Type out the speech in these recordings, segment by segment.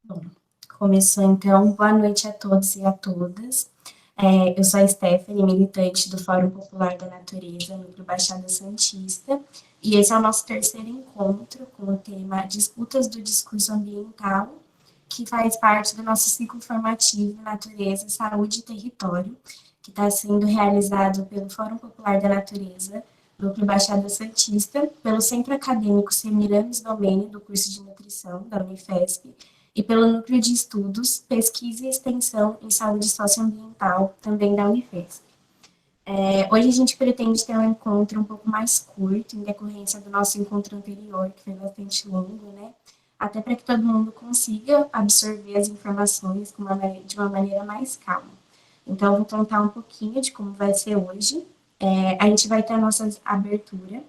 Bom, começou então. Boa noite a todos e a todas. Eu sou a Stephanie, militante do Fórum Popular da Natureza, Núcleo Baixada Santista, e esse é o nosso terceiro encontro com o tema Disputas do Discurso Ambiental, que faz parte do nosso ciclo formativo Natureza, Saúde e Território, que está sendo realizado pelo Fórum Popular da Natureza, Núcleo Baixada Santista, pelo Centro Acadêmico Semiramis Domene, do curso de Nutrição da Unifesp, e pelo Núcleo de Estudos, Pesquisa e Extensão em Saúde Socioambiental, também da Unifesp. Hoje a gente pretende ter um encontro um pouco mais curto, em decorrência do nosso encontro anterior, que foi bastante longo, né? Até para que todo mundo consiga absorver as informações de uma maneira mais calma. Então, eu vou contar um pouquinho de como vai ser hoje. A gente vai ter a nossa abertura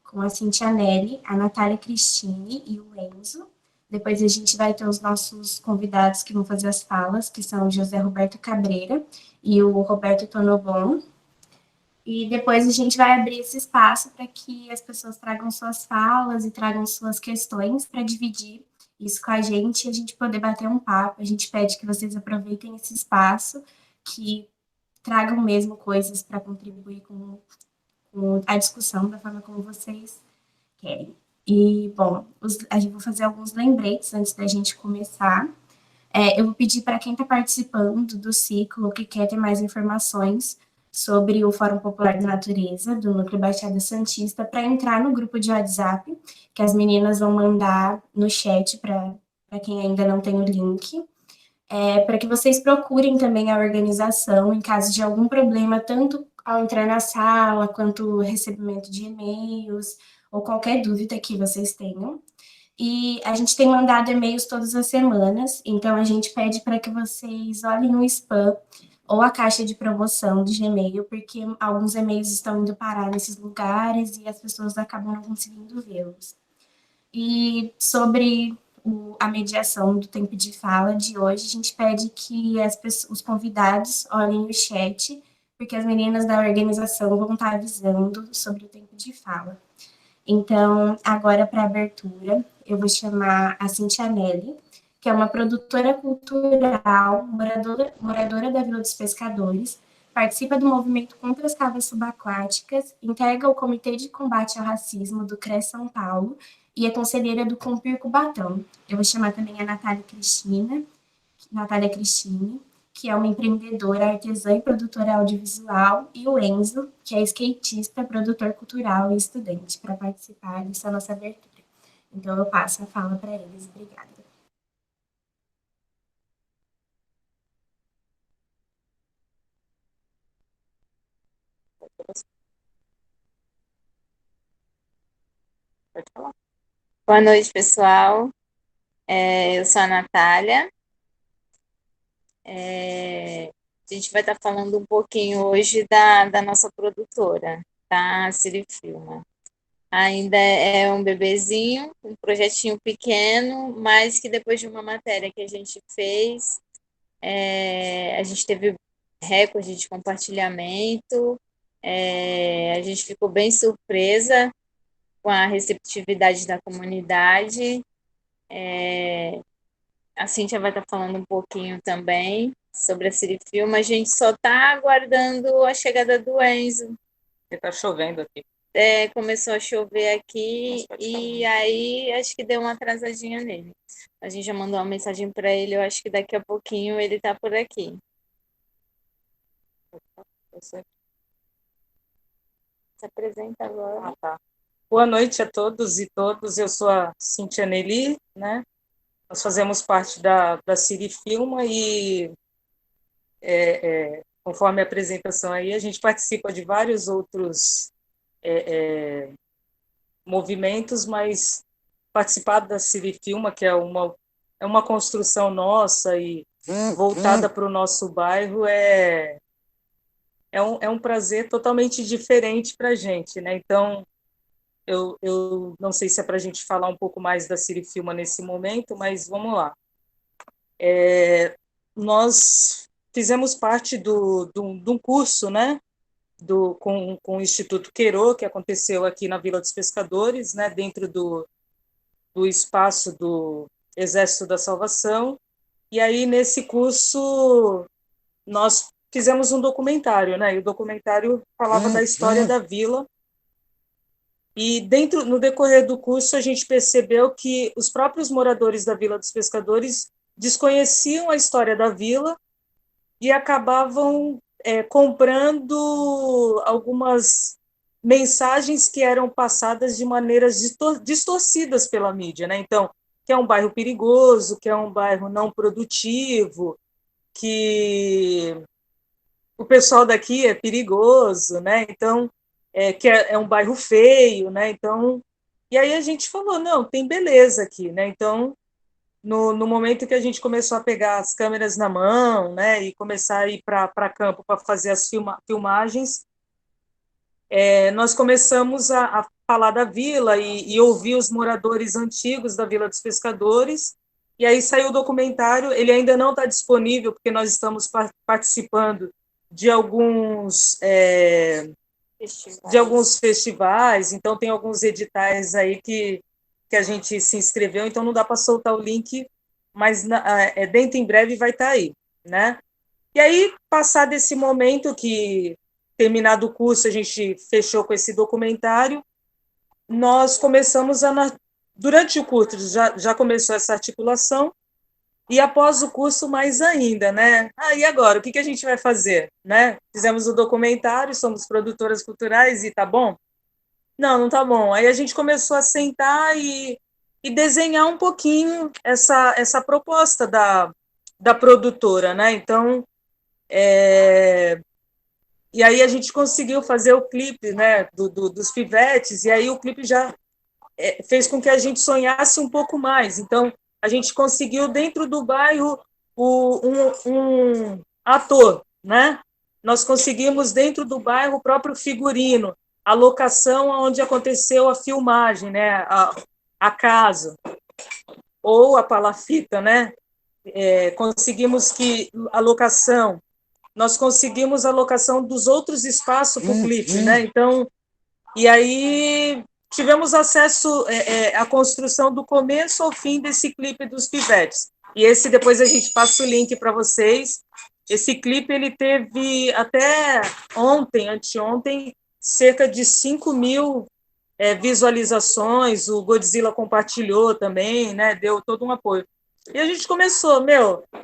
com a Cintia Nelly, a Natália Cristine e o Enzo. Depois a gente vai ter os nossos convidados que vão fazer as falas, que são o José Roberto Cabreira e o Roberto Tonobon. E depois a gente vai abrir esse espaço para que as pessoas tragam suas falas e tragam suas questões para dividir isso com a gente e a gente poder bater um papo. A gente pede que vocês aproveitem esse espaço, que tragam mesmo coisas para contribuir com a discussão da forma como vocês querem. E, bom, a gente vai fazer alguns lembretes antes da gente começar. Eu vou pedir para quem está participando do ciclo, que quer ter mais informações sobre o Fórum Popular da Natureza, do Núcleo Baixada Santista, para entrar no grupo de WhatsApp, que as meninas vão mandar no chat para quem ainda não tem o link. Para que vocês procurem também a organização em caso de algum problema, tanto ao entrar na sala, quanto recebimento de e-mails, ou qualquer dúvida que vocês tenham. E a gente tem mandado e-mails todas as semanas, então a gente pede para que vocês olhem o spam ou a caixa de promoção do Gmail, porque alguns e-mails estão indo parar nesses lugares e as pessoas acabam não conseguindo vê-los. E sobre a mediação do tempo de fala de hoje, a gente pede que os convidados olhem o chat, porque as meninas da organização vão estar avisando sobre o tempo de fala. Então, agora para a abertura, eu vou chamar a Cintia Nelly, que é uma produtora cultural, moradora da Vila dos Pescadores, participa do movimento contra as cavas subaquáticas, integra o Comitê de Combate ao Racismo do CRES São Paulo e é conselheira do Compir Cubatão. Eu vou chamar também a Natália Cristine, que é uma empreendedora, artesã e produtora audiovisual, e o Enzo, que é skatista, produtor cultural e estudante, para participar dessa nossa abertura. Então, eu passo a fala para eles. Obrigada. Boa noite, pessoal. Eu sou a Natália. A gente vai estar falando um pouquinho hoje da nossa produtora, tá? A Cirifilma. Ainda é um bebezinho, um projetinho pequeno, mas que depois de uma matéria que a gente fez, a gente teve recorde de compartilhamento, a gente ficou bem surpresa com a receptividade da comunidade. A Cíntia vai estar falando um pouquinho também sobre a Cirifilma. A gente só está aguardando a chegada do Enzo. Está chovendo aqui. Começou a chover aqui e aí acho que deu uma atrasadinha nele. A gente já mandou uma mensagem para ele, eu acho que daqui a pouquinho ele está por aqui. Se apresenta agora. Tá. Boa noite a todos e todas. Eu sou a Cintia Nelly, né? Nós fazemos parte da Cirifilma e, conforme a apresentação aí, a gente participa de vários outros movimentos, mas participar da Cirifilma, que é uma construção nossa e voltada para o nosso bairro, é um prazer totalmente diferente para a gente, né? Então, eu não sei se é para a gente falar um pouco mais da Cirifilma nesse momento, mas vamos lá. Nós fizemos parte de um curso, né, com o Instituto Queiro, que aconteceu aqui na Vila dos Pescadores, né, dentro do espaço do Exército da Salvação, E aí, nesse curso, nós fizemos um documentário, né? E o documentário falava da história da vila. E no decorrer do curso, a gente percebeu que os próprios moradores da Vila dos Pescadores desconheciam a história da vila e acabavam comprando algumas mensagens que eram passadas de maneiras distorcidas pela mídia, né? Então, que é um bairro perigoso, que é um bairro não produtivo, que o pessoal daqui é perigoso, né? Então, que é um bairro feio, né? Então, e aí a gente falou, não, tem beleza aqui, né? Então, no momento que a gente começou a pegar as câmeras na mão, né, e começar a ir para campo para fazer as filmagens, nós começamos a falar da vila e ouvir os moradores antigos da Vila dos Pescadores, e aí saiu o documentário. Ele ainda não está disponível, porque nós estamos participando de alguns festivais, então tem alguns editais aí que a gente se inscreveu, então não dá para soltar o link, mas dentro em breve vai estar aí, né? E aí, passado esse momento que, terminado o curso, a gente fechou com esse documentário, nós começamos durante o curso, já começou essa articulação, e após o curso, mais ainda, né? E agora, o que a gente vai fazer, né? Fizemos o documentário, somos produtoras culturais, e tá bom? Não tá bom. Aí a gente começou a sentar e desenhar um pouquinho essa proposta da produtora, né? Então, e aí a gente conseguiu fazer o clipe, né, dos pivetes, e aí o clipe já fez com que a gente sonhasse um pouco mais. Então, a gente conseguiu, dentro do bairro, um ator, né? Nós conseguimos, dentro do bairro, o próprio figurino, a locação onde aconteceu a filmagem, né? A casa, ou a palafita, né? Conseguimos que a locação, nós conseguimos a locação dos outros espaços para o clipe, né? Então, e aí tivemos acesso à construção do começo ao fim desse clipe dos pivetes. E esse depois a gente passa o link para vocês. Esse clipe ele teve até anteontem, cerca de 5.000 visualizações. O Godzilla compartilhou também, né? Deu todo um apoio. E a gente começou,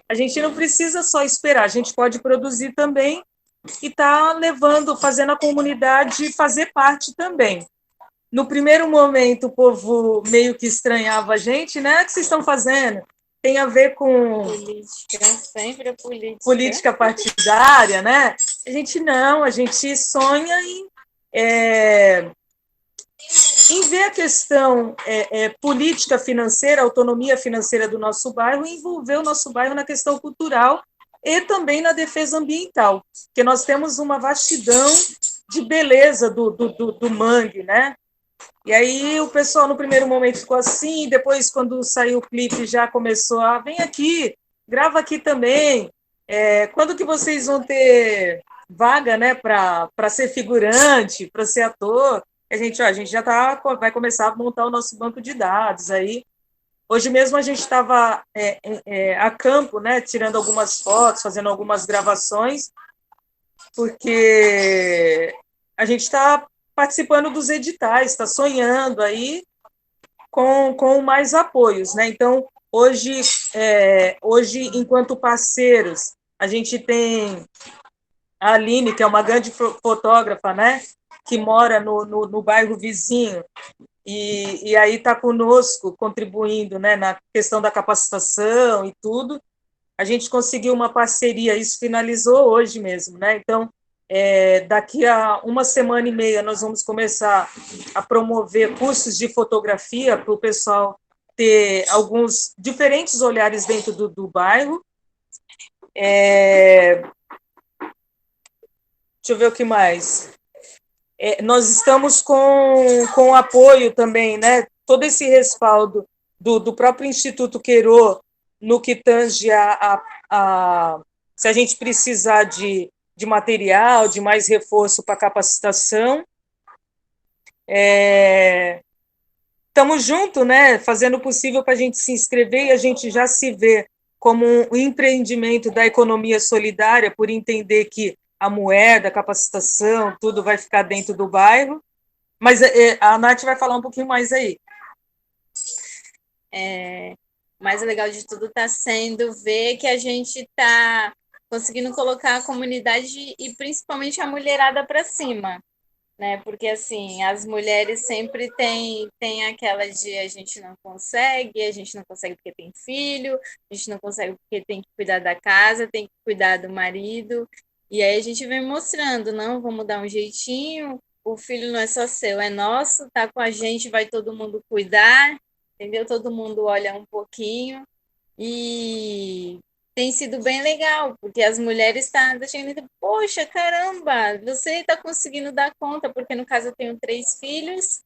a gente não precisa só esperar, a gente pode produzir também e tá fazendo a comunidade fazer parte também. No primeiro momento, o povo meio que estranhava a gente, né? O que vocês estão fazendo? Tem a ver com política, sempre a política partidária, né? A gente sonha em ver a questão política financeira, autonomia financeira do nosso bairro e envolver o nosso bairro na questão cultural e também na defesa ambiental, porque nós temos uma vastidão de beleza do mangue, né? E aí o pessoal no primeiro momento ficou assim, depois quando saiu o clipe já começou vem aqui, grava aqui também, quando que vocês vão ter vaga, né, para ser figurante, para ser ator? A gente já vai começar a montar o nosso banco de dados aí. Hoje mesmo a gente estava a campo, né, tirando algumas fotos, fazendo algumas gravações, porque a gente está participando dos editais, está sonhando aí com mais apoios, né? Então, hoje, enquanto parceiros, a gente tem a Aline, que é uma grande fotógrafa, né? Que mora no bairro vizinho, e aí está conosco, contribuindo, né, na questão da capacitação e tudo. A gente conseguiu uma parceria, isso finalizou hoje mesmo, né? Então, daqui a uma semana e meia, nós vamos começar a promover cursos de fotografia para o pessoal ter alguns diferentes olhares dentro do bairro. Deixa eu ver o que mais. Nós estamos com apoio também, né? Todo esse respaldo do próprio Instituto Queiro no que tange se a gente precisar de material, de mais reforço para capacitação. Estamos juntos, né? Fazendo o possível para a gente se inscrever e a gente já se vê como um empreendimento da economia solidária, por entender que a moeda, a capacitação, tudo vai ficar dentro do bairro. Mas a Nath vai falar um pouquinho mais aí. O mais legal de tudo está sendo ver que a gente está conseguindo colocar a comunidade e principalmente a mulherada para cima, né? Porque assim, as mulheres sempre têm aquela de a gente não consegue porque tem filho, a gente não consegue porque tem que cuidar da casa, tem que cuidar do marido. E aí a gente vem mostrando, não, vamos dar um jeitinho, o filho não é só seu, é nosso, tá com a gente, vai todo mundo cuidar, entendeu? Todo mundo olha um pouquinho. E tem sido bem legal, porque as mulheres estão chegando, poxa, caramba, você está conseguindo dar conta, porque no caso eu tenho 3 filhos,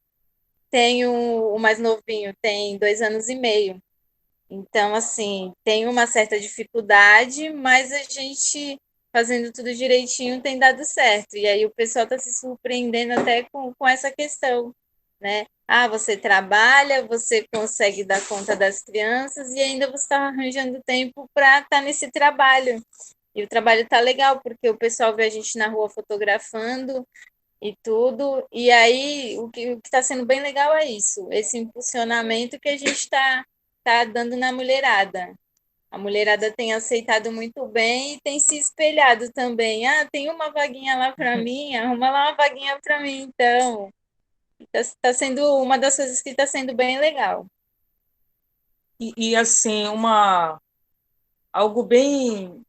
tenho o mais novinho, tem 2 anos e meio. Então, assim, tem uma certa dificuldade, mas a gente fazendo tudo direitinho tem dado certo. E aí o pessoal está se surpreendendo até com essa questão, né? Ah, você trabalha, você consegue dar conta das crianças e ainda você está arranjando tempo para estar nesse trabalho. E o trabalho está legal, porque o pessoal vê a gente na rua fotografando e tudo. E aí o que está sendo bem legal é isso, esse impulsionamento que a gente está dando na mulherada. A mulherada tem aceitado muito bem e tem se espelhado também. Ah, tem uma vaguinha lá para mim, arruma lá uma vaguinha para mim, então. Está sendo uma das coisas que está sendo bem legal. Assim, algo bem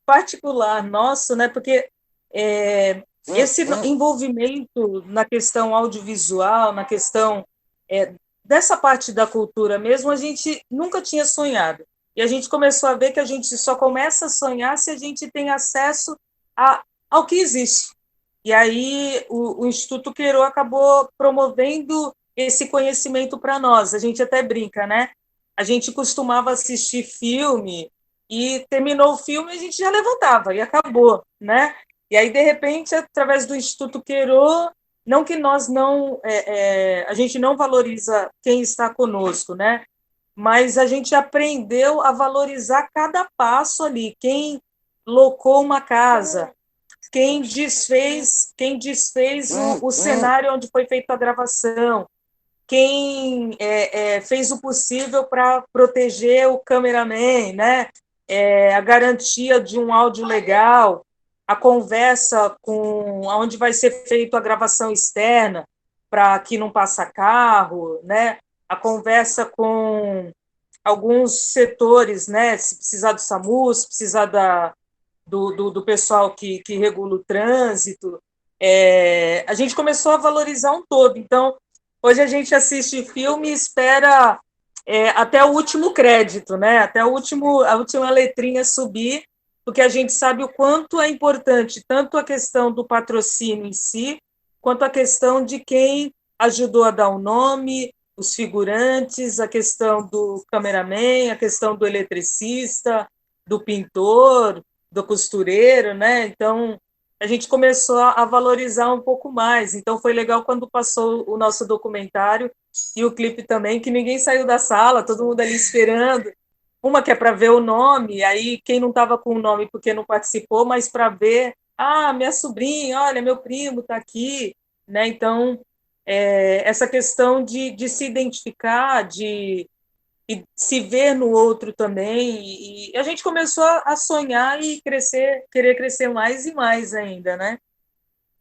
particular nosso, né? Porque esse envolvimento na questão audiovisual, na questão dessa parte da cultura mesmo, a gente nunca tinha sonhado. E a gente começou a ver que a gente só começa a sonhar se a gente tem acesso ao que existe. E aí o Instituto Queiro acabou promovendo esse conhecimento para nós. A gente até brinca, né? A gente costumava assistir filme e terminou o filme, a gente já levantava e acabou, né? E aí, de repente, através do Instituto Queiro, não que nós não... a gente não valoriza quem está conosco, né? Mas a gente aprendeu a valorizar cada passo ali. Quem locou uma casa, quem desfez o cenário onde foi feita a gravação, quem fez o possível para proteger o cameraman, né? A garantia de um áudio legal, a conversa com onde vai ser feita a gravação externa para que não passa carro, né? A conversa com alguns setores, né? Se precisar do SAMU, se precisar do pessoal que regula o trânsito. A gente começou a valorizar um todo. Então, hoje a gente assiste filme e espera até o último crédito, né? Até a última letrinha subir, porque a gente sabe o quanto é importante tanto a questão do patrocínio em si, quanto a questão de quem ajudou a dar o nome, os figurantes, a questão do cameraman, a questão do eletricista, do pintor, do costureiro, né? Então, a gente começou a valorizar um pouco mais. Então, foi legal quando passou o nosso documentário e o clipe também, que ninguém saiu da sala, todo mundo ali esperando. Uma que é para ver o nome, aí quem não estava com o nome porque não participou, mas para ver, minha sobrinha, olha, meu primo está aqui, né? Então, essa questão de se identificar, de se ver no outro também, e a gente começou a sonhar e querer crescer mais e mais ainda, né?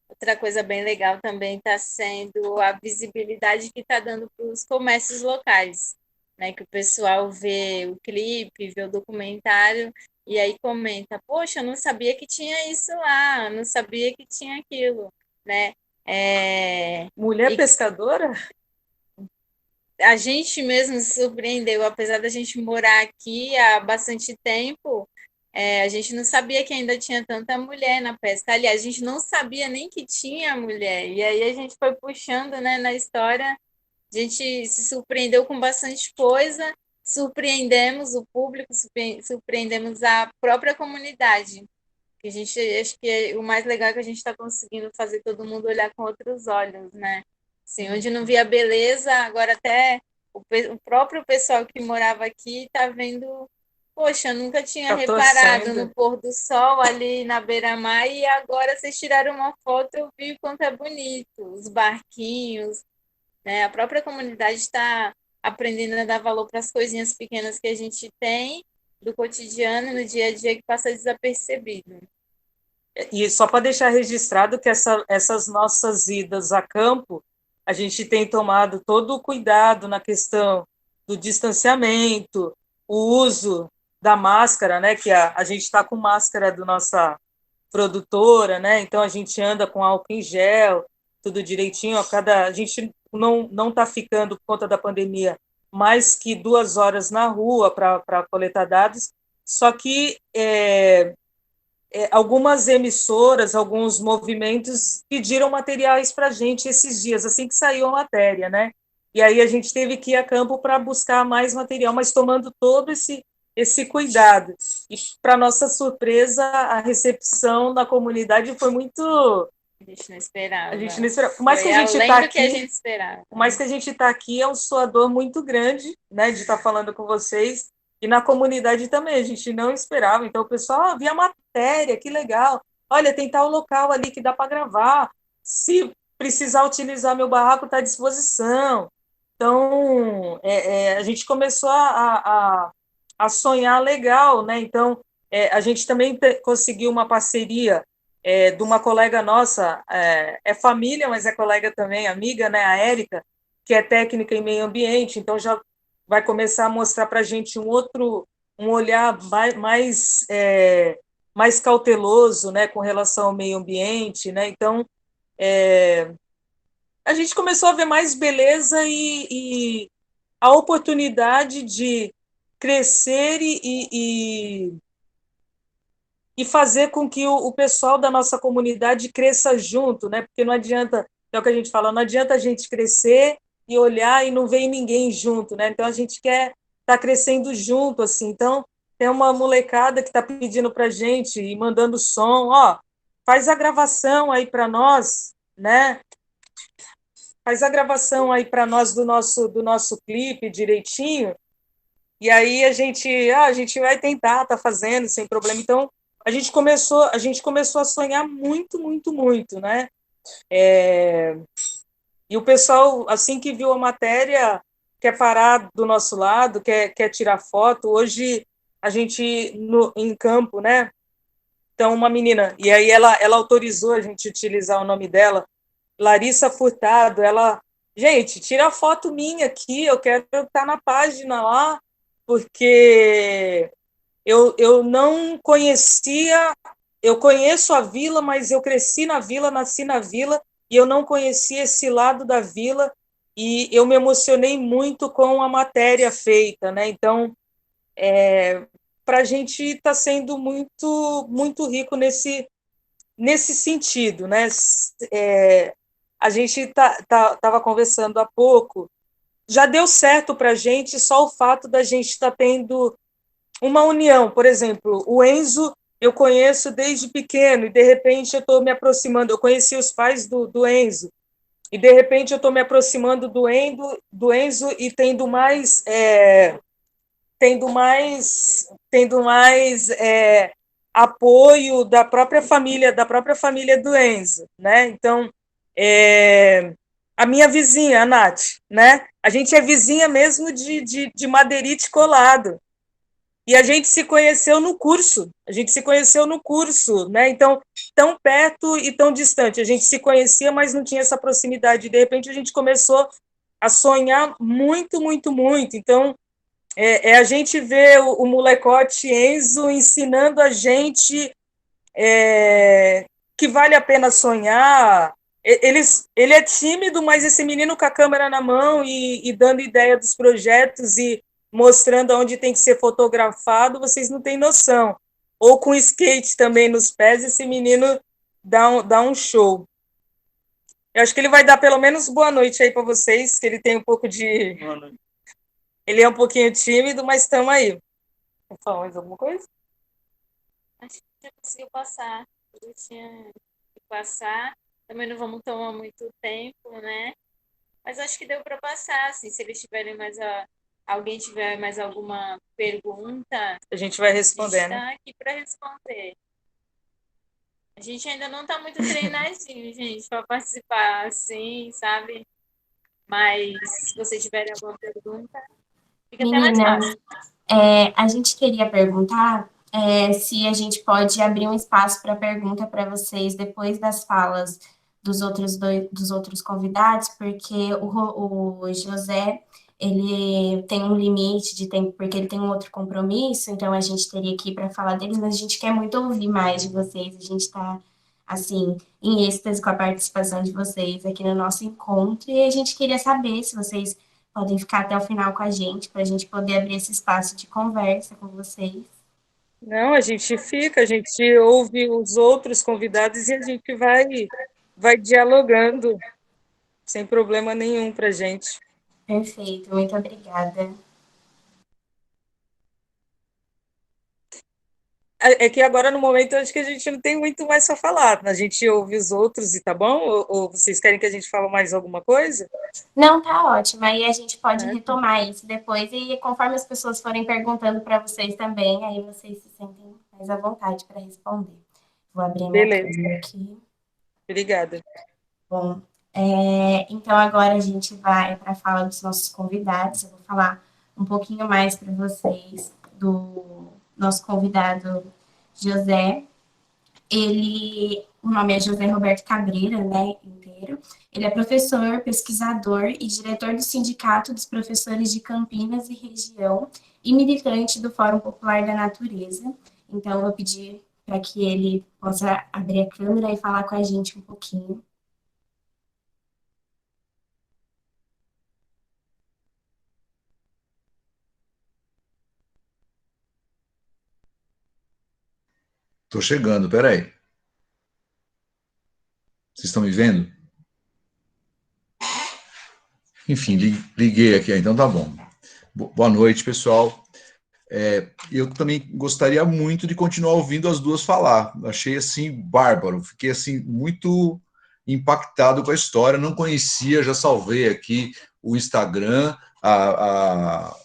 Outra coisa bem legal também está sendo a visibilidade que está dando para os comércios locais, né? Que o pessoal vê o clipe, vê o documentário e aí comenta, poxa, eu não sabia que tinha isso lá, eu não sabia que tinha aquilo, né? Mulher pescadora? A gente mesmo se surpreendeu, apesar da gente morar aqui há bastante tempo, a gente não sabia que ainda tinha tanta mulher na pesca. Aliás, a gente não sabia nem que tinha mulher. E aí a gente foi puxando, né, na história, a gente se surpreendeu com bastante coisa, surpreendemos o público, surpreendemos a própria comunidade. Que a gente acho que o mais legal é que a gente está conseguindo fazer todo mundo olhar com outros olhos, né? Assim, onde não via beleza, agora até o próprio pessoal que morava aqui está vendo, poxa, eu nunca tinha Tá reparado torcendo. no pôr do sol ali na beira-mar e agora vocês tiraram uma foto, eu vi o quanto é bonito, os barquinhos, né? A própria comunidade está aprendendo a dar valor para as coisinhas pequenas que a gente tem do cotidiano, no dia a dia, que passa desapercebido. E só para deixar registrado que essas nossas idas a campo, a gente tem tomado todo o cuidado na questão do distanciamento, o uso da máscara, né? Que a gente está com máscara da nossa produtora, né? Então a gente anda com álcool em gel, tudo direitinho. A gente não está ficando por conta da pandemia mais que 2 horas na rua para coletar dados. Só que algumas emissoras, alguns movimentos pediram materiais para a gente esses dias, assim que saiu a matéria, né? E aí a gente teve que ir a campo para buscar mais material, mas tomando todo esse cuidado. E, para nossa surpresa, a recepção da comunidade foi muito... A gente não esperava. A gente não esperava. Por mais que a gente além tá do aqui, que a gente esperava. por mais que a gente está aqui, é um suador muito grande, né, de estar falando com vocês. E na comunidade também, a gente não esperava. Então, o pessoal via matéria, que legal. Olha, tem tal local ali que dá para gravar. Se precisar utilizar meu barraco, está à disposição. Então, a gente começou a sonhar legal, né? Então, a gente também conseguiu uma parceria de uma colega nossa, é família, mas é colega também, amiga, né? A Érica, que é técnica em meio ambiente, então já vai começar a mostrar para a gente um olhar mais cauteloso, né, com relação ao meio ambiente, né? Então, a gente começou a ver mais beleza e a oportunidade de crescer e fazer com que o pessoal da nossa comunidade cresça junto, né? Porque não adianta, é o que a gente fala, não adianta a gente crescer e olhar e não ver ninguém junto, né? Então a gente quer estar crescendo junto, assim. Então tem uma molecada que está pedindo para a gente e mandando som, ó, faz a gravação aí para nós, né? Faz a gravação aí para nós do nosso clipe direitinho. E aí a gente vai tentar, tá fazendo sem problema. Então a gente começou a sonhar muito, muito, muito, né? E o pessoal, assim que viu a matéria, quer parar do nosso lado, quer tirar foto. Hoje a gente em campo, né? Então uma menina, e aí ela autorizou a gente utilizar o nome dela, Larissa Furtado. Ela, gente, tira foto minha aqui, eu quero estar na página lá, porque eu não conhecia, eu conheço a vila, mas eu cresci na vila, nasci na vila, e eu não conhecia esse lado da vila, e eu me emocionei muito com a matéria feita, né? Então, para a gente está sendo muito, muito rico nesse sentido, né? A gente estava conversando há pouco, já deu certo para a gente só o fato da gente estar tendo uma união. Por exemplo, o Enzo eu conheço desde pequeno e de repente eu estou me aproximando. Eu conheci os pais do Enzo e de repente eu estou me aproximando do Enzo e tendo mais apoio da própria família do Enzo, né? Então, a minha vizinha, a Nath, né? A gente é vizinha mesmo de Madeirite colado. E a gente se conheceu no curso. A gente se conheceu no curso, né? Então, tão perto e tão distante. A gente se conhecia, mas não tinha essa proximidade. De repente, a gente começou a sonhar muito, muito, muito. Então, a gente vê o molecote Enzo ensinando a gente que vale a pena sonhar. Ele é tímido, mas esse menino com a câmera na mão e dando ideia dos projetos e mostrando onde tem que ser fotografado, vocês não têm noção. Ou com skate também nos pés, esse menino dá um show. Eu acho que ele vai dar pelo menos boa noite aí para vocês, que ele tem um pouco de... Ele é um pouquinho tímido, mas estamos aí. Quer falar mais alguma coisa? Acho que já conseguiu passar. Eu tinha que passar. Também não vamos tomar muito tempo, né? Mas acho que deu para passar, assim, se eles tiverem mais alguém tiver mais alguma pergunta, A gente vai a gente responder, né? está aqui para responder. A gente ainda não está muito treinadinho, gente, para participar assim, sabe? Mas se vocês tiverem alguma pergunta, fica até mais Meninas, fácil. a gente queria perguntar se a gente pode abrir um espaço para pergunta para vocês depois das falas dos outros convidados, porque o José, ele tem um limite de tempo, porque ele tem um outro compromisso, então a gente teria que ir para falar deles, mas a gente quer muito ouvir mais de vocês, a gente está, assim, em êxtase com a participação de vocês aqui no nosso encontro, e a gente queria saber se vocês podem ficar até o final com a gente, para a gente poder abrir esse espaço de conversa com vocês. Não, a gente fica, a gente ouve os outros convidados e a gente vai dialogando, sem problema nenhum para a gente. Perfeito, muito obrigada. É que agora, no momento, eu acho que a gente não tem muito mais para falar. A gente ouve os outros e tá bom? Ou vocês querem que a gente fale mais alguma coisa? Não, tá ótimo. Aí a gente pode É, retomar isso depois e conforme as pessoas forem perguntando para vocês também, aí vocês se sentem mais à vontade para responder. Vou abrir minha beleza, câmera aqui. obrigada. Bom, então agora a gente vai para a fala dos nossos convidados. Eu vou falar um pouquinho mais para vocês do nosso convidado José. O nome é José Roberto Cabreira, né, inteiro. Ele é professor, pesquisador e diretor do Sindicato dos Professores de Campinas e região e militante do Fórum Popular da Natureza. Então, eu vou pedir para que ele possa abrir a câmera e falar com a gente um pouquinho. Estou chegando, peraí. Vocês estão me vendo? Enfim, liguei aqui, então tá bom. Boa noite, pessoal. Eu também gostaria muito de continuar ouvindo as duas falar. Achei, assim, bárbaro. Fiquei, assim, muito impactado com a história. Não conhecia, já salvei aqui o Instagram, a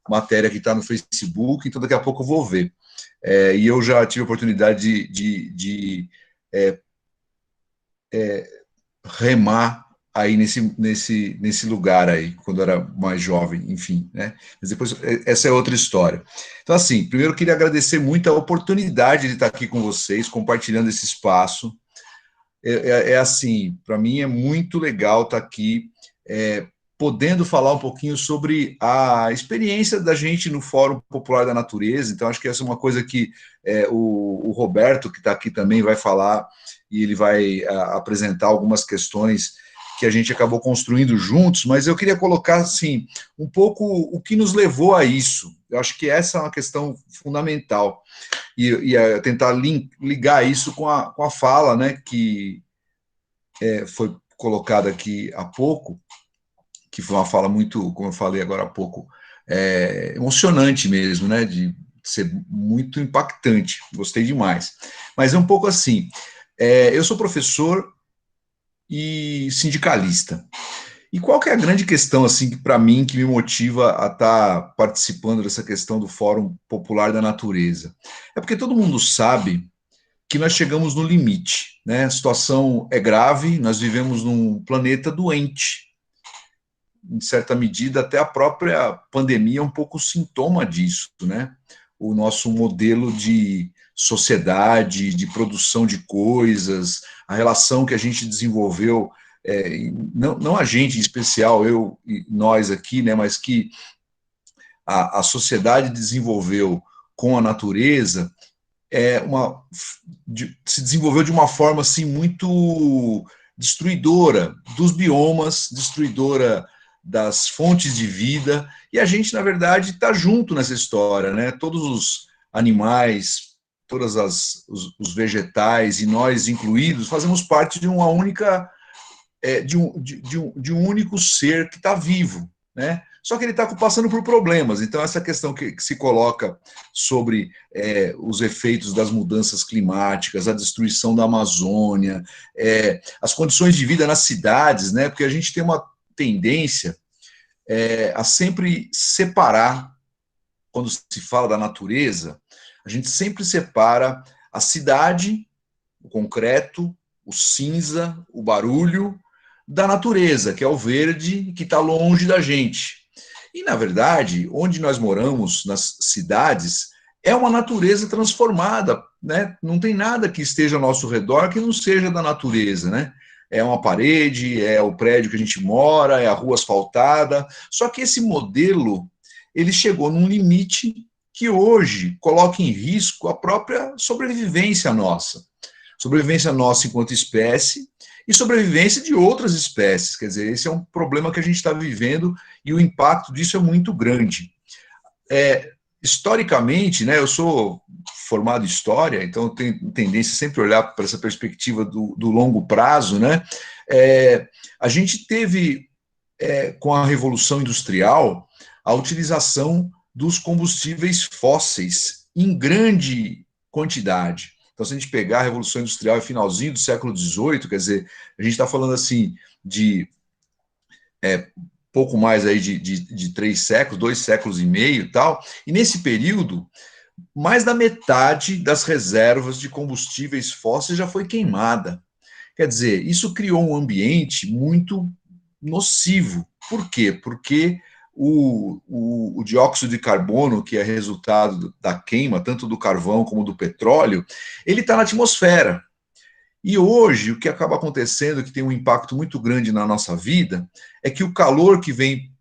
matéria que está no Facebook, então daqui a pouco eu vou ver. E eu já tive a oportunidade de remar aí nesse lugar aí, quando eu era mais jovem, enfim, né? Mas depois, essa é outra história. Então, assim, primeiro eu queria agradecer muito a oportunidade de estar aqui com vocês, compartilhando esse espaço. Assim, para mim é muito legal estar aqui, podendo falar um pouquinho sobre a experiência da gente no Fórum Popular da Natureza. Então, acho que essa é uma coisa que o Roberto, que está aqui também, vai falar, e ele vai apresentar algumas questões que a gente acabou construindo juntos, mas eu queria colocar, assim, um pouco o que nos levou a isso. Eu acho que essa é uma questão fundamental, e tentar ligar isso com a fala, né, que foi colocada aqui há pouco, que foi uma fala muito, como eu falei agora há pouco, emocionante mesmo, né, de ser muito impactante, gostei demais. Mas é um pouco assim, eu sou professor e sindicalista. E qual que é a grande questão, assim, para mim, que me motiva a estar participando dessa questão do Fórum Popular da Natureza? É porque todo mundo sabe que nós chegamos no limite, né? A situação é grave, nós vivemos num planeta doente. Em certa medida, até a própria pandemia é um pouco sintoma disso, né? O nosso modelo de sociedade, de produção de coisas, a relação que a gente desenvolveu, não a gente em especial, eu e nós aqui, né, mas que a sociedade desenvolveu com a natureza, se desenvolveu de uma forma assim muito destruidora dos biomas, destruidora das fontes de vida, e a gente, na verdade, está junto nessa história, né? Todos os animais, todos os vegetais, e nós incluídos, fazemos parte de uma única, de um único ser que está vivo, né? Só que ele está passando por problemas. Então, essa questão que se coloca sobre os efeitos das mudanças climáticas, a destruição da Amazônia, as condições de vida nas cidades, né? Porque a gente tem uma tendência a sempre separar, quando se fala da natureza, a gente sempre separa a cidade, o concreto, o cinza, o barulho, da natureza, que é o verde, que está longe da gente. E, na verdade, onde nós moramos, nas cidades, é uma natureza transformada, né? Não tem nada que esteja ao nosso redor que não seja da natureza, né? É uma parede, é o prédio que a gente mora, é a rua asfaltada. Só que esse modelo, ele chegou num limite que hoje coloca em risco a própria sobrevivência nossa. Sobrevivência nossa enquanto espécie e sobrevivência de outras espécies. Quer dizer, esse é um problema que a gente está vivendo e o impacto disso é muito grande. Historicamente, né, eu sou formado em História, então eu tenho tendência sempre a olhar para essa perspectiva do longo prazo, né? A gente teve, com a Revolução Industrial, a utilização dos combustíveis fósseis em grande quantidade. Então, se a gente pegar a Revolução Industrial e finalzinho do século XVIII, quer dizer, a gente está falando assim de pouco mais aí de 3 séculos, 2 séculos e meio e tal, e nesse período, mais da metade das reservas de combustíveis fósseis já foi queimada. Quer dizer, isso criou um ambiente muito nocivo. Por quê? Porque o dióxido de carbono, que é resultado da queima, tanto do carvão como do petróleo, ele está na atmosfera. E hoje, o que acaba acontecendo, que tem um impacto muito grande na nossa vida, é que o calor que vem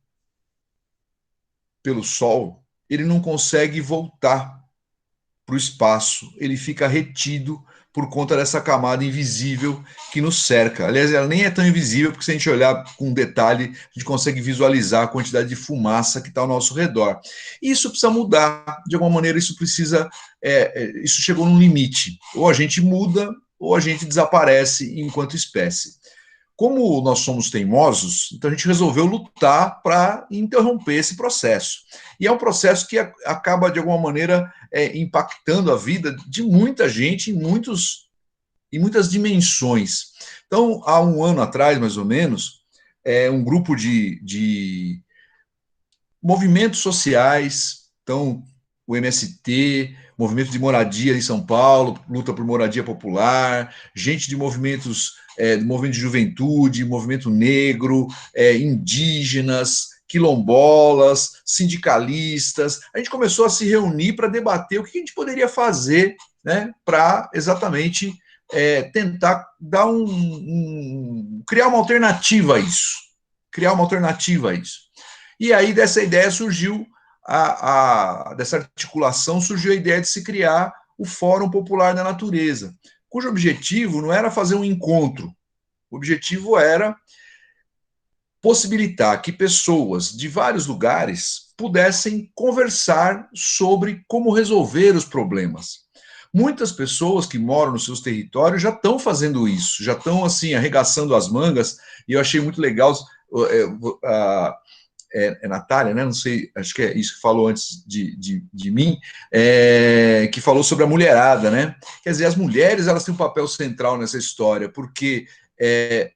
pelo Sol, ele não consegue voltar para o espaço, ele fica retido por conta dessa camada invisível que nos cerca. Aliás, ela nem é tão invisível, porque se a gente olhar com detalhe, a gente consegue visualizar a quantidade de fumaça que está ao nosso redor. E isso precisa mudar, de alguma maneira isso precisa, isso chegou num limite. Ou a gente muda, ou a gente desaparece enquanto espécie. Como nós somos teimosos, então a gente resolveu lutar para interromper esse processo. E é um processo que acaba, de alguma maneira, impactando a vida de muita gente em muitas dimensões. Então, há um ano atrás, mais ou menos, um grupo de movimentos sociais, então, o MST, movimento de moradia em São Paulo, luta por moradia popular, gente de movimentos, movimento de juventude, movimento negro, indígenas, quilombolas, sindicalistas. A gente começou a se reunir para debater o que a gente poderia fazer, né, para exatamente tentar dar criar uma alternativa a isso. Criar uma alternativa a isso. E aí, dessa ideia surgiu, dessa articulação, surgiu a ideia de se criar o Fórum Popular da Natureza, cujo objetivo não era fazer um encontro, o objetivo era possibilitar que pessoas de vários lugares pudessem conversar sobre como resolver os problemas. Muitas pessoas que moram nos seus territórios já estão fazendo isso, já estão assim arregaçando as mangas, e eu achei muito legal Natália, né? Não sei, acho que é isso que falou antes de mim, que falou sobre a mulherada, né? Quer dizer, as mulheres, elas têm um papel central nessa história, porque é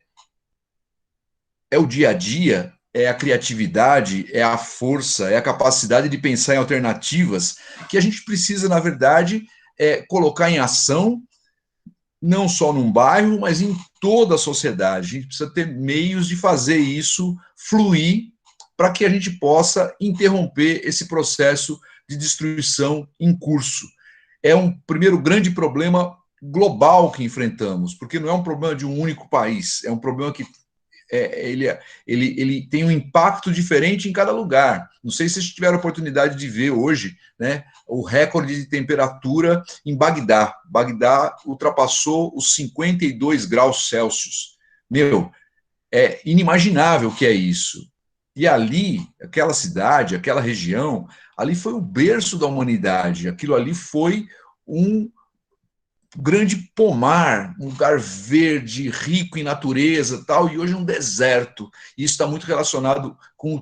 o dia a dia, é a criatividade, é a força, é a capacidade de pensar em alternativas que a gente precisa, na verdade, colocar em ação, não só num bairro, mas em toda a sociedade. A gente precisa ter meios de fazer isso fluir para que a gente possa interromper esse processo de destruição em curso. É um primeiro grande problema global que enfrentamos, porque não é um problema de um único país, é um problema que ele tem um impacto diferente em cada lugar. Não sei se vocês tiveram a oportunidade de ver hoje, né, o recorde de temperatura em Bagdá. Bagdá ultrapassou os 52 graus Celsius. Meu, é inimaginável o que é isso. E ali, aquela cidade, aquela região, ali foi o berço da humanidade. Aquilo ali foi um grande pomar, um lugar verde, rico em natureza, tal, e hoje é um deserto. E isso está muito relacionado com o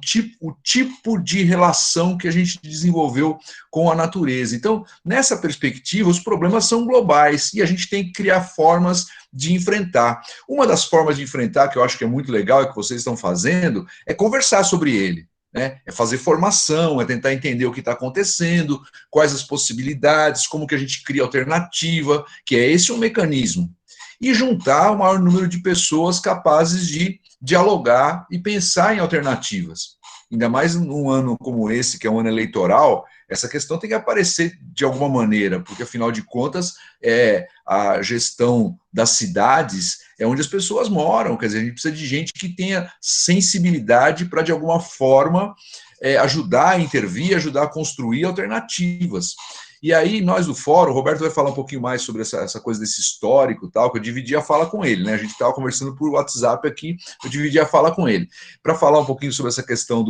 tipo de relação que a gente desenvolveu com a natureza. Então, nessa perspectiva, os problemas são globais e a gente tem que criar formas de enfrentar. Uma das formas de enfrentar, que eu acho que é muito legal e que vocês estão fazendo, é conversar sobre ele. né? É fazer formação, é tentar entender o que está acontecendo, quais as possibilidades, como que a gente cria alternativa, que é esse o mecanismo. E juntar o maior número de pessoas capazes de dialogar e pensar em alternativas. Ainda mais num ano como esse, que é um ano eleitoral, essa questão tem que aparecer de alguma maneira, porque, afinal de contas, a gestão das cidades é onde as pessoas moram, quer dizer, a gente precisa de gente que tenha sensibilidade para, de alguma forma, ajudar a intervir, ajudar a construir alternativas. E aí, nós do Fórum, o Roberto vai falar um pouquinho mais sobre essa coisa desse histórico, tal, que eu dividi a fala com ele, né? A gente estava conversando por WhatsApp aqui, eu dividi a fala com ele. Para falar um pouquinho sobre essa questão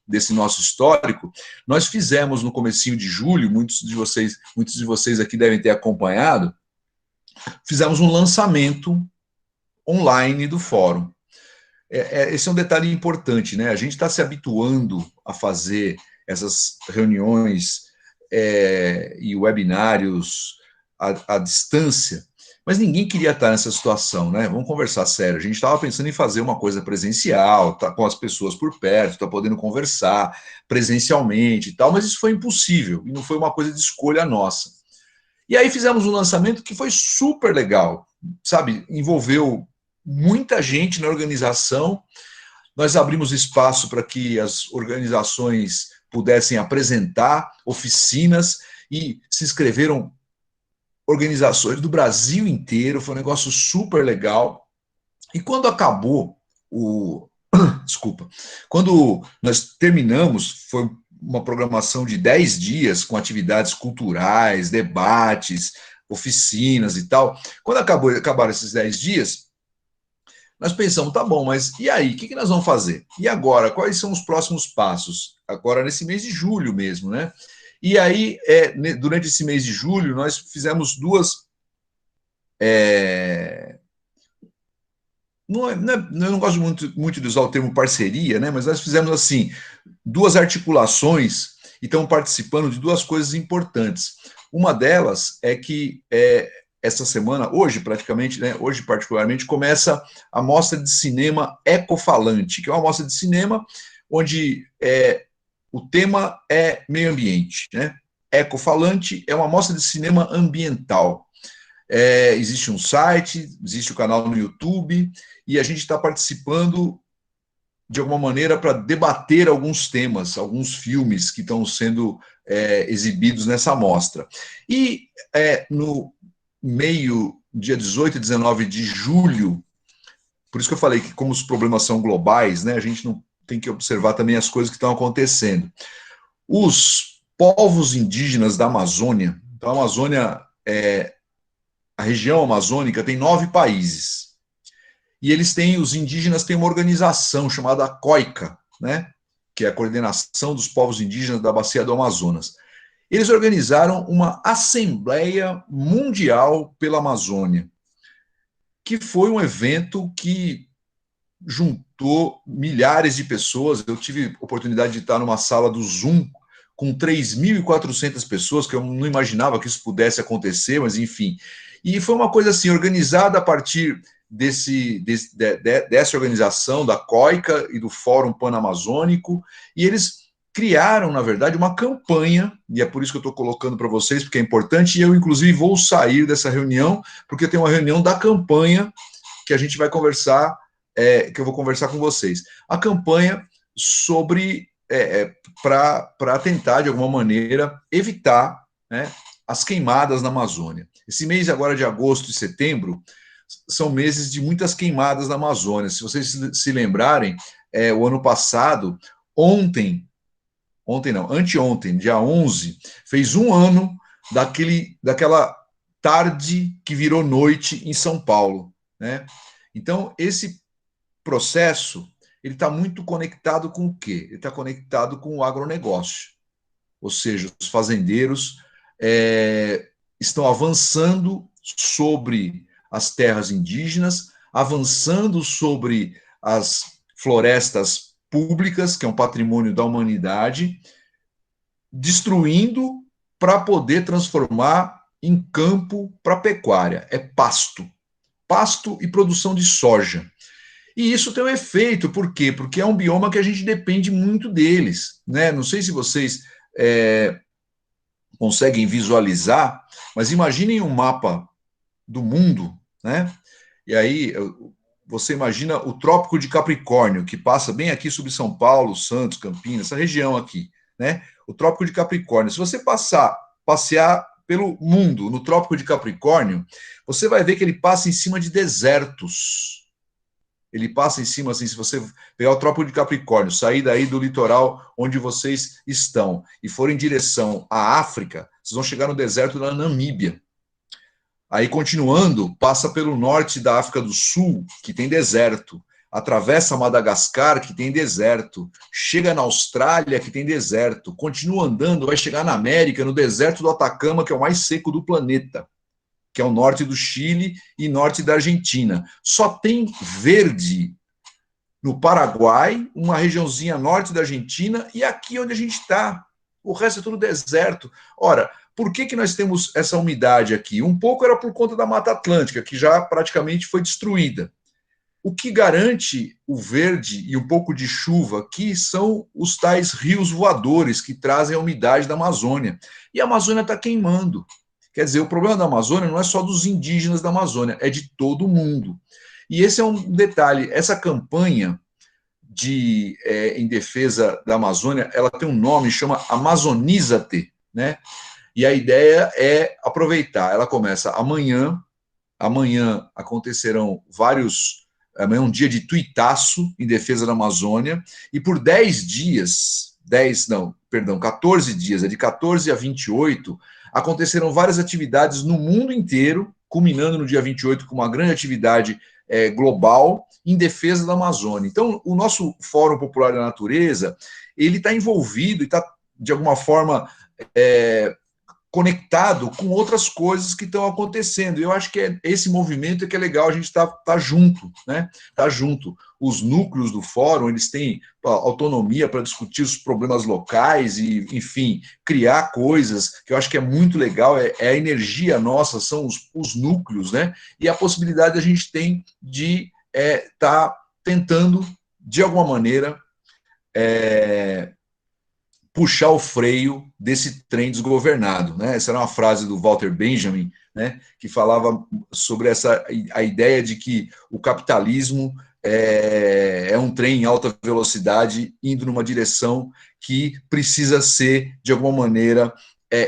desse nosso histórico, nós fizemos no comecinho de julho, muitos de vocês aqui devem ter acompanhado, fizemos um lançamento online do Fórum. Esse é um detalhe importante, né? A gente está se habituando a fazer essas reuniões e webinários à distância, mas ninguém queria estar nessa situação, né? Vamos conversar sério. A gente estava pensando em fazer uma coisa presencial, tá com as pessoas por perto, tá podendo conversar presencialmente e tal, mas isso foi impossível e não foi uma coisa de escolha nossa. E aí fizemos um lançamento que foi super legal, sabe? Envolveu muita gente na organização. Nós abrimos espaço para que as organizações pudessem apresentar oficinas e se inscreveram organizações do Brasil inteiro, foi um negócio super legal. E quando acabou desculpa, quando nós terminamos, foi uma programação de 10 dias com atividades culturais, debates, oficinas e tal. Quando acabaram esses 10 dias, nós pensamos, tá bom, mas e aí? O que nós vamos fazer? E agora? Quais são os próximos passos? Agora, nesse mês de julho mesmo, né? E aí, durante esse mês de julho, nós fizemos duas... eu não gosto muito de usar o termo parceria, né? Mas nós fizemos, assim, duas articulações e estamos participando de duas coisas importantes. Uma delas é que essa semana, hoje praticamente, né, hoje particularmente, começa a Mostra de Cinema Ecofalante, que é uma mostra de cinema onde o tema é meio ambiente, né? Ecofalante é uma mostra de cinema ambiental. Existe um site, existe o canal no YouTube, e a gente está participando de alguma maneira para debater alguns temas, alguns filmes que estão sendo exibidos nessa mostra. E no meio, dia 18 e 19 de julho, por isso que eu falei que como os problemas são globais, né, a gente não tem que observar também as coisas que estão acontecendo. Os povos indígenas da Amazônia, então a Amazônia, a região amazônica tem 9 países, e os indígenas têm uma organização chamada COICA, né, que é a Coordenação dos Povos Indígenas da Bacia do Amazonas. Eles organizaram uma Assembleia Mundial pela Amazônia, que foi um evento que juntou milhares de pessoas. Eu tive oportunidade de estar numa sala do Zoom com 3.400 pessoas, que eu não imaginava que isso pudesse acontecer, mas enfim. E foi uma coisa assim, organizada a partir dessa organização, da COICA e do Fórum Panamazônico, e eles criaram, na verdade, uma campanha, e é por isso que eu estou colocando para vocês, porque é importante, e eu, inclusive, vou sair dessa reunião, porque tem uma reunião da campanha que a gente vai conversar, que eu vou conversar com vocês. A campanha sobre, para tentar, de alguma maneira, evitar, né, as queimadas na Amazônia. Esse mês agora de agosto e setembro são meses de muitas queimadas na Amazônia. Se vocês se lembrarem, o ano passado, anteontem, dia 11, fez um ano daquela tarde que virou noite em São Paulo, né? Então, esse processo, ele está muito conectado com o quê? Ele está conectado com o agronegócio, ou seja, os fazendeiros estão avançando sobre as terras indígenas, avançando sobre as florestas públicas, que é um patrimônio da humanidade, destruindo para poder transformar em campo para pecuária. É pasto e produção de soja. E isso tem um efeito, por quê? Porque é um bioma que a gente depende muito deles, né? Não sei se vocês conseguem visualizar, mas imaginem um mapa do mundo, né? E aí você imagina o Trópico de Capricórnio, que passa bem aqui sobre São Paulo, Santos, Campinas, essa região aqui, né? O Trópico de Capricórnio. Se você passear pelo mundo no Trópico de Capricórnio, você vai ver que ele passa em cima de desertos. Ele passa em cima, assim, se você pegar o Trópico de Capricórnio, sair daí do litoral onde vocês estão e for em direção à África, vocês vão chegar no deserto da Namíbia. Aí, continuando, passa pelo norte da África do Sul, que tem deserto, atravessa Madagascar, que tem deserto, chega na Austrália, que tem deserto, continua andando, vai chegar na América, no deserto do Atacama, que é o mais seco do planeta, que é o norte do Chile e norte da Argentina. Só tem verde no Paraguai, uma regiãozinha norte da Argentina, e aqui onde a gente está. O resto é tudo deserto. Ora, por que nós temos essa umidade aqui? Um pouco era por conta da Mata Atlântica, que já praticamente foi destruída. O que garante o verde e um pouco de chuva aqui são os tais rios voadores que trazem a umidade da Amazônia. E a Amazônia está queimando. Quer dizer, o problema da Amazônia não é só dos indígenas da Amazônia, é de todo mundo. E esse é um detalhe, essa campanha em defesa da Amazônia, ela tem um nome, chama Amazoniza-te, né? E a ideia é aproveitar, ela começa amanhã acontecerão amanhã é um dia de tuitaço em defesa da Amazônia, e por 14 dias, é de 14 a 28, acontecerão várias atividades no mundo inteiro, culminando no dia 28 com uma grande atividade global em defesa da Amazônia. Então, o nosso Fórum Popular da Natureza, ele está envolvido e está, de alguma forma, conectado com outras coisas que estão acontecendo. Eu acho que esse movimento que é legal, a gente tá junto, né? Tá junto. Os núcleos do fórum, eles têm autonomia para discutir os problemas locais e, enfim, criar coisas que eu acho que é muito legal, é a energia nossa, são os núcleos, né? E a possibilidade a gente tem de tá tentando, de alguma maneira, puxar o freio desse trem desgovernado, né? Essa era uma frase do Walter Benjamin, né, que falava sobre a ideia de que o capitalismo é um trem em alta velocidade indo numa direção que precisa ser, de alguma maneira,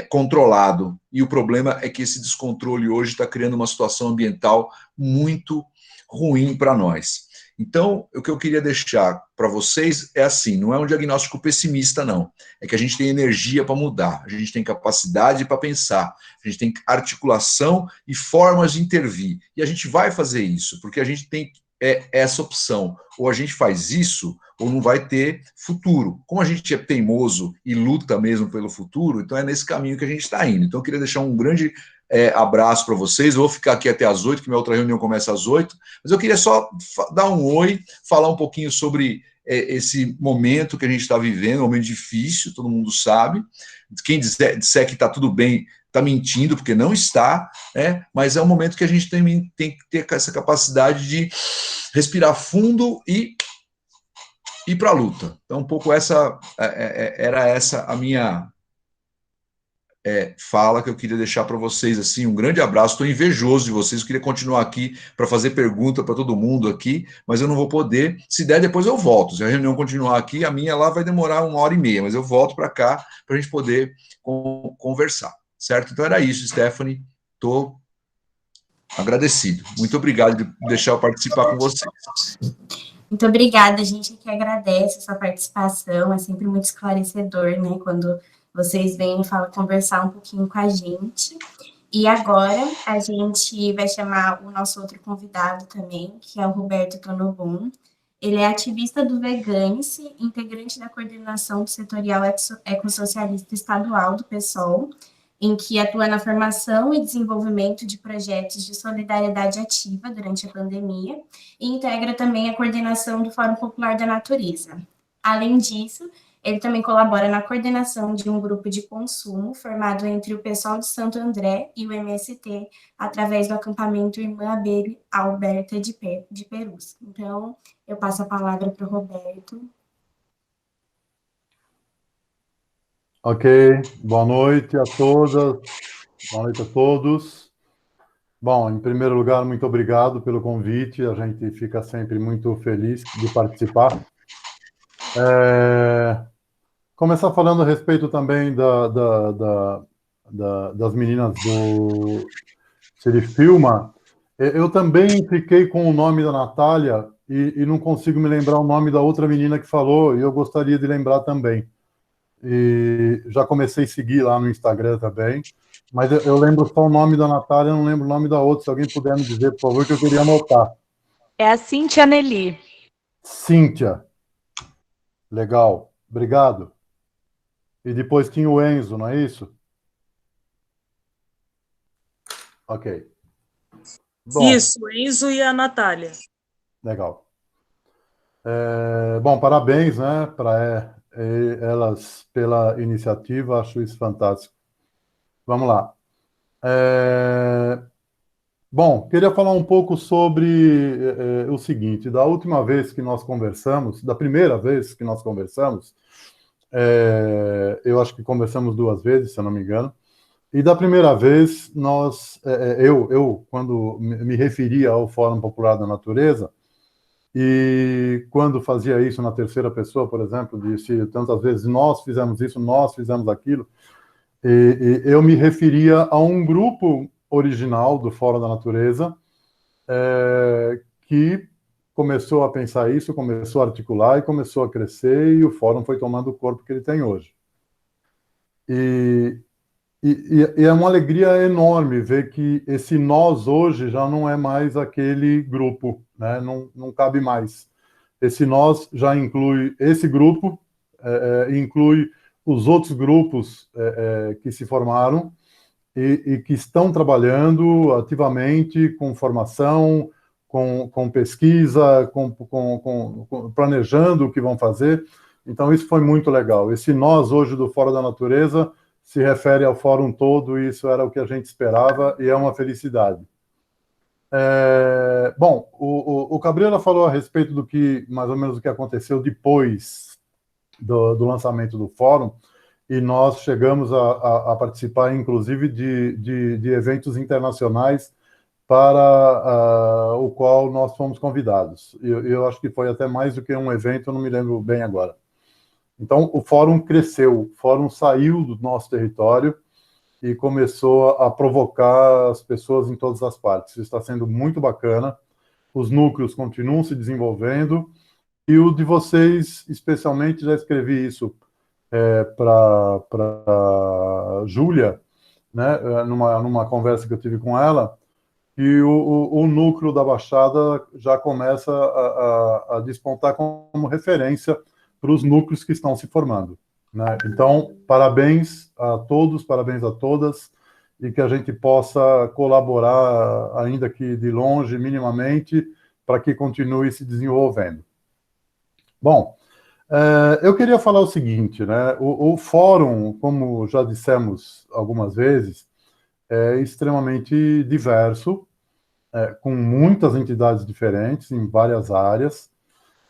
controlado. E o problema é que esse descontrole hoje está criando uma situação ambiental muito ruim para nós. Então, o que eu queria deixar para vocês é assim, não é um diagnóstico pessimista, não. É que a gente tem energia para mudar, a gente tem capacidade para pensar, a gente tem articulação e formas de intervir. E a gente vai fazer isso, porque a gente tem essa opção. Ou a gente faz isso, ou não vai ter futuro. Como a gente é teimoso e luta mesmo pelo futuro, então é nesse caminho que a gente está indo. Então, eu queria deixar um grande abraço para vocês. Eu vou ficar aqui até às 8, que minha outra reunião começa às 8, mas eu queria só dar um oi, falar um pouquinho sobre esse momento que a gente está vivendo, um momento difícil, todo mundo sabe. Quem disser que está tudo bem, está mentindo, porque não está, né? Mas é um momento que a gente tem que ter essa capacidade de respirar fundo e ir para a luta. Então, um pouco era essa a minha fala que eu queria deixar para vocês, assim, um grande abraço, estou invejoso de vocês, eu queria continuar aqui para fazer pergunta para todo mundo aqui, mas eu não vou poder, se der depois eu volto, se a reunião continuar aqui, a minha lá vai demorar 1h30, mas eu volto para cá para a gente poder conversar, certo? Então era isso, Stephanie, estou agradecido, muito obrigado de deixar eu participar com vocês. Muito obrigada, a gente que agradece a sua participação, é sempre muito esclarecedor, né, quando vocês vêm e conversar um pouquinho com a gente. E agora a gente vai chamar o nosso outro convidado também, que é o Roberto Tonobon. Ele é ativista do Veganice, integrante da coordenação do setorial ecossocialista estadual do PSOL, em que atua na formação e desenvolvimento de projetos de solidariedade ativa durante a pandemia e integra também a coordenação do Fórum Popular da Natureza. Além disso, Ele também colabora na coordenação de um grupo de consumo formado entre o pessoal de Santo André e o MST, através do acampamento Irmã Abelha Alberta de Perus. Então, eu passo a palavra para o Roberto. Ok, boa noite a todas, boa noite a todos. Bom, em primeiro lugar, muito obrigado pelo convite, a gente fica sempre muito feliz de participar. Começar falando a respeito também das meninas do Filma. Eu também fiquei com o nome da Natália e não consigo me lembrar o nome da outra menina que falou, e eu gostaria de lembrar também. E já comecei a seguir lá no Instagram também, mas eu lembro só o nome da Natália, não lembro o nome da outra. Se alguém puder me dizer, por favor, que eu queria anotar. É a Cíntia Nelly. Cíntia. Legal. Obrigado. E depois tinha o Enzo, não é isso? Ok. Bom, Isso, o Enzo e a Natália. legal. Bom, parabéns, né, para elas pela iniciativa, acho isso fantástico. Vamos lá. Bom, queria falar um pouco sobre o seguinte: da última vez que nós conversamos, da primeira vez que nós conversamos, eu acho que conversamos 2 vezes, se eu não me engano, e da primeira vez eu quando me referia ao Fórum Popular da Natureza, e quando fazia isso na terceira pessoa, por exemplo, disse tantas vezes: nós fizemos isso, nós fizemos aquilo, e eu me referia a um grupo original do Fórum da Natureza, que começou a pensar isso, começou a articular e começou a crescer, e o Fórum foi tomando o corpo que ele tem hoje. E é uma alegria enorme ver que esse nós hoje já não é mais aquele grupo, né? Não cabe mais. Esse nós já inclui esse grupo, inclui os outros grupos que se formaram e que estão trabalhando ativamente com formação, com pesquisa, planejando o que vão fazer. Então, isso foi muito legal. Esse nós hoje do Fórum da Natureza se refere ao fórum todo, e isso era o que a gente esperava, e é uma felicidade. Bom, o Cabrera falou a respeito do que, mais ou menos, o que aconteceu depois do lançamento do fórum, e nós chegamos a participar, inclusive, de eventos internacionais para o qual nós fomos convidados. Eu acho que foi até mais do que um evento, eu não me lembro bem agora. Então, o fórum cresceu, o fórum saiu do nosso território e começou a provocar as pessoas em todas as partes. Isso está sendo muito bacana, os núcleos continuam se desenvolvendo, e o de vocês, especialmente, já escrevi isso para Júlia, né, numa conversa que eu tive com ela, e o núcleo da Baixada já começa a despontar como referência para os núcleos que estão se formando, né? Então, parabéns a todos, parabéns a todas, e que a gente possa colaborar, ainda que de longe, minimamente, para que continue se desenvolvendo. Bom, eu queria falar o seguinte, né? O fórum, como já dissemos algumas vezes, é extremamente diverso, com muitas entidades diferentes em várias áreas,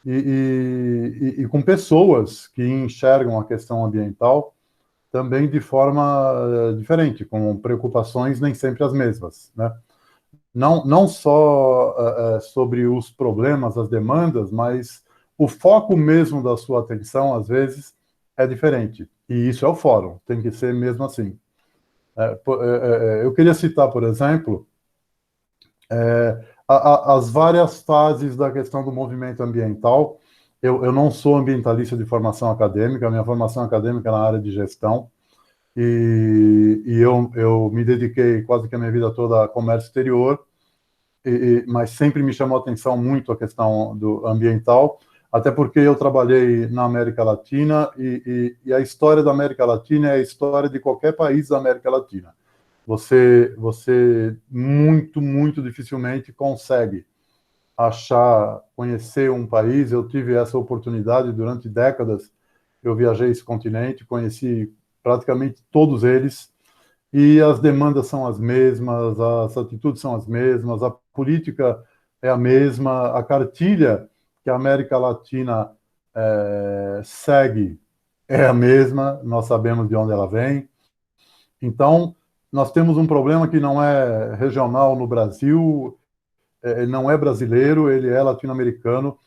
e com pessoas que enxergam a questão ambiental também de forma diferente, com preocupações nem sempre as mesmas, né? Não só sobre os problemas, as demandas, mas o foco mesmo da sua atenção, às vezes, é diferente. E isso é o fórum, tem que ser mesmo assim. Eu queria citar, por exemplo, as várias fases da questão do movimento ambiental. Eu não sou ambientalista de formação acadêmica, a minha formação acadêmica é na área de gestão, e eu me dediquei quase que a minha vida toda a comércio exterior, mas sempre me chamou a atenção muito a questão do ambiental, até porque eu trabalhei na América Latina, e a história da América Latina é a história de qualquer país da América Latina. Você muito, muito dificilmente consegue conhecer um país. Eu tive essa oportunidade durante décadas. eu viajei esse continente, conheci praticamente todos eles, e as demandas são as mesmas, as atitudes são as mesmas, a política é a mesma, a cartilha que a América Latina segue é a mesma, nós sabemos de onde ela vem. Então, nós temos um problema que não é regional no Brasil, não é brasileiro, ele é latino-americano.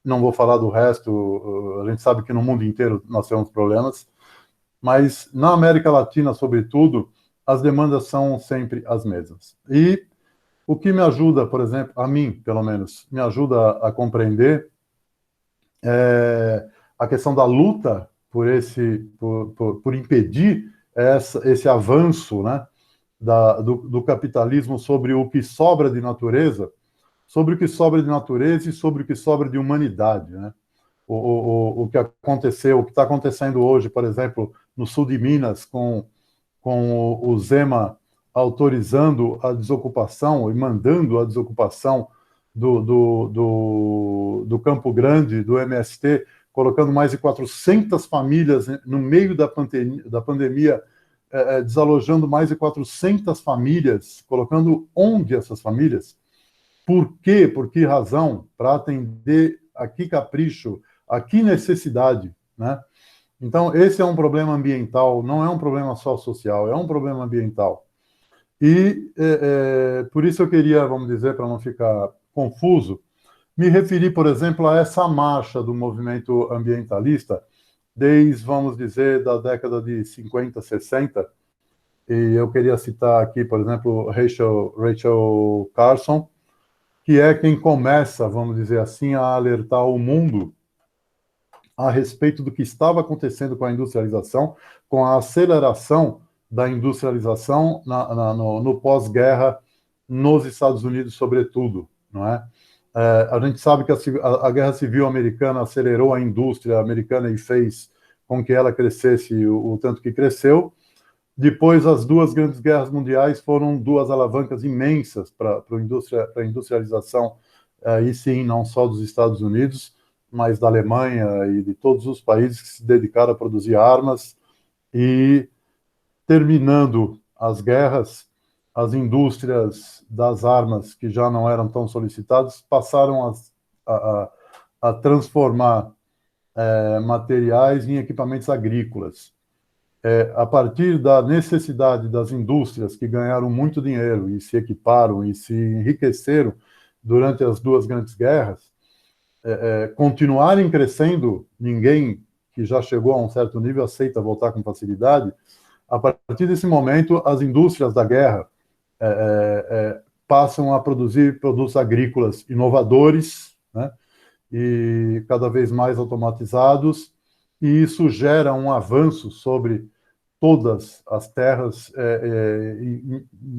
Não vou falar do resto, a gente sabe que no mundo inteiro nós temos problemas, mas na América Latina, sobretudo, as demandas são sempre as mesmas. E o que me ajuda, por exemplo, a mim, pelo menos, me ajuda a compreender a questão da luta por impedir esse avanço, né, do capitalismo sobre o que sobra de natureza, sobre o que sobra de natureza e sobre o que sobra de humanidade, né? O que aconteceu, o que está acontecendo hoje, por exemplo, no sul de Minas, com o Zema autorizando a desocupação e mandando a desocupação do Campo Grande, do MST, colocando mais de 400 famílias no meio da pandemia, desalojando mais de 400 famílias, colocando onde essas famílias? Por quê? Por que razão? Para atender a que capricho, a que necessidade, né? Então, esse é um problema ambiental, não é um problema só social, é um problema ambiental. E por isso eu queria, vamos dizer, para não ficar confuso, me referir, por exemplo, a essa marcha do movimento ambientalista, desde, vamos dizer, da década de 50, 60, e eu queria citar aqui, por exemplo, Rachel Carson, que é quem começa, vamos dizer assim, a alertar o mundo a respeito do que estava acontecendo com a industrialização, com a aceleração da industrialização no pós-guerra nos Estados Unidos, sobretudo, não é? A gente sabe que a Guerra Civil Americana acelerou a indústria americana e fez com que ela crescesse o tanto que cresceu. Depois, as duas grandes guerras mundiais foram duas alavancas imensas para a industrialização, e sim, não só dos Estados Unidos, mas da Alemanha e de todos os países que se dedicaram a produzir armas. E, terminando as guerras, as indústrias das armas, que já não eram tão solicitadas, passaram a transformar materiais em equipamentos agrícolas. A partir da necessidade das indústrias que ganharam muito dinheiro e se equiparam e se enriqueceram durante as duas grandes guerras, continuarem crescendo, ninguém que já chegou a um certo nível aceita voltar com facilidade. A partir desse momento, as indústrias da guerra passam a produzir produtos agrícolas inovadores, né, e cada vez mais automatizados, e isso gera um avanço sobre todas as terras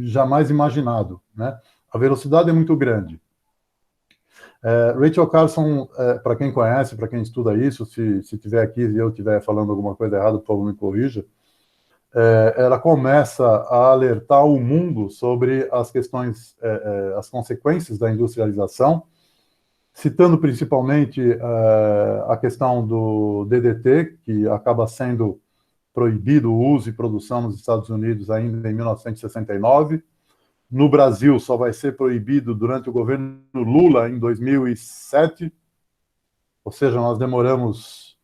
jamais imaginado, né? A velocidade é muito grande. Rachel Carson, para quem conhece, para quem estuda isso, se tiver aqui e eu estiver falando alguma coisa errada, por favor, me corrija. Ela começa a alertar o mundo sobre as questões, as consequências da industrialização, citando principalmente a questão do DDT, que acaba sendo proibido o uso e produção nos Estados Unidos ainda em 1969. No Brasil, só vai ser proibido durante o governo Lula, em 2007. Ou seja, nós demoramos,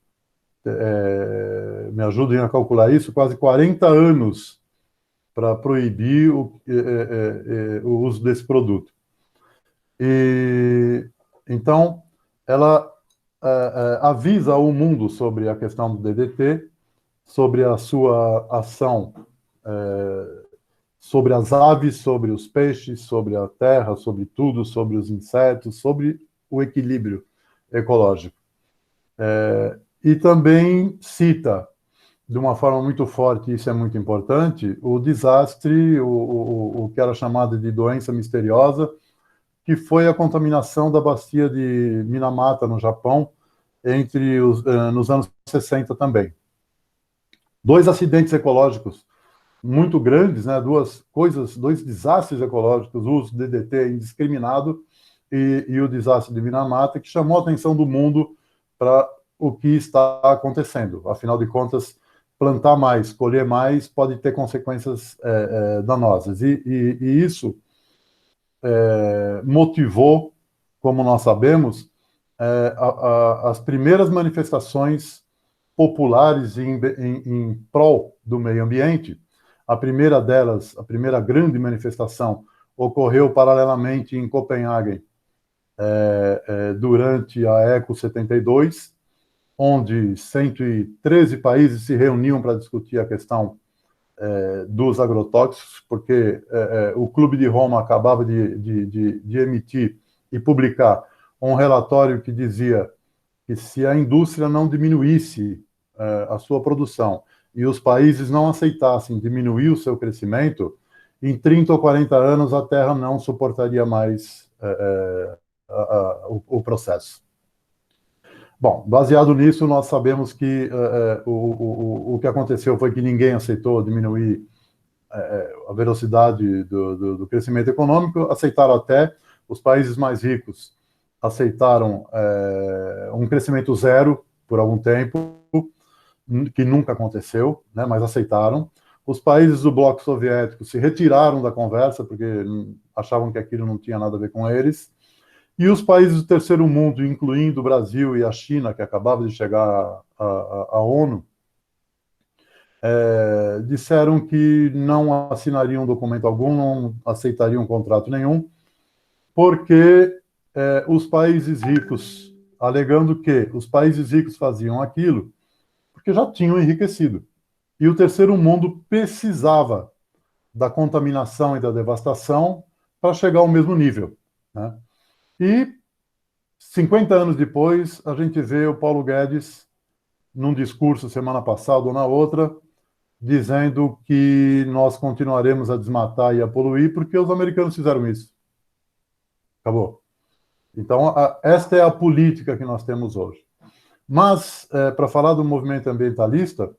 me ajudem a calcular isso, quase 40 anos para proibir o uso desse produto. E, então, ela avisa o mundo sobre a questão do DDT, sobre a sua ação sobre as aves, sobre os peixes, sobre a terra, sobre tudo, sobre os insetos, sobre o equilíbrio ecológico. E também cita, de uma forma muito forte, isso é muito importante, o desastre, o que era chamado de doença misteriosa, que foi a contaminação da bacia de Minamata, no Japão, nos anos 60 também. 2 acidentes ecológicos muito grandes, né? Dois desastres ecológicos, o uso do DDT indiscriminado e o desastre de Minamata, que chamou a atenção do mundo para o que está acontecendo. Afinal de contas, plantar mais, colher mais, pode ter consequências danosas. E isso motivou, como nós sabemos, as primeiras manifestações populares em prol do meio ambiente. A primeira delas, a primeira grande manifestação, ocorreu paralelamente em Copenhague, durante a Eco 72, onde 113 países se reuniam para discutir a questão dos agrotóxicos, porque o Clube de Roma acabava de emitir e publicar um relatório que dizia que se a indústria não diminuísse a sua produção e os países não aceitassem diminuir o seu crescimento, em 30 ou 40 anos a Terra não suportaria mais o processo. Bom, baseado nisso, nós sabemos que o que aconteceu foi que ninguém aceitou diminuir a velocidade do crescimento econômico, aceitaram até os países mais ricos, aceitaram um crescimento zero por algum tempo, que nunca aconteceu, né, mas aceitaram. Os países do bloco soviético se retiraram da conversa, porque achavam que aquilo não tinha nada a ver com eles. E os países do terceiro mundo, incluindo o Brasil e a China, que acabava de chegar à ONU, disseram que não assinariam documento algum, não aceitariam contrato nenhum, porque os países ricos, alegando que os países ricos faziam aquilo porque já tinham enriquecido. E o terceiro mundo precisava da contaminação e da devastação para chegar ao mesmo nível, né? E 50 anos depois, a gente vê o Paulo Guedes, num discurso semana passada ou na outra, dizendo que nós continuaremos a desmatar e a poluir porque os americanos fizeram isso. Acabou. Então, esta é a política que nós temos hoje. Mas, para falar do movimento ambientalista,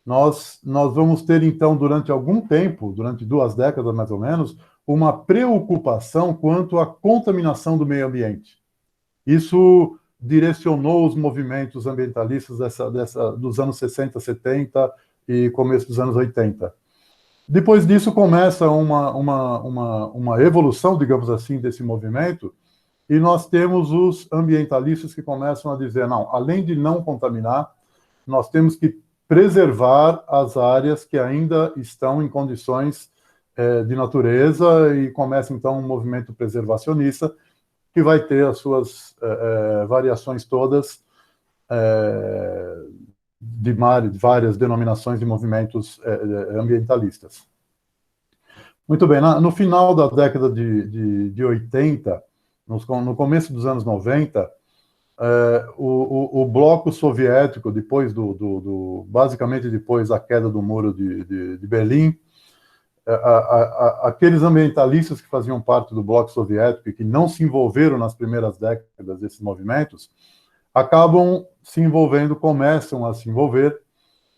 nós vamos ter, então, durante algum tempo, durante 2 décadas mais ou menos, uma preocupação quanto à contaminação do meio ambiente. Isso direcionou os movimentos ambientalistas dos anos 60, 70 e começo dos anos 80. Depois disso começa uma evolução, digamos assim, desse movimento, e nós temos os ambientalistas que começam a dizer, não, além de não contaminar, nós temos que preservar as áreas que ainda estão em condições de natureza, e começa então um movimento preservacionista que vai ter as suas variações todas de várias denominações de movimentos ambientalistas. Muito bem, no final da década de 80, no começo dos anos 90, o bloco soviético, depois basicamente depois da queda do muro de Berlim, aqueles ambientalistas que faziam parte do bloco soviético e que não se envolveram nas primeiras décadas desses movimentos, acabam se envolvendo, começam a se envolver,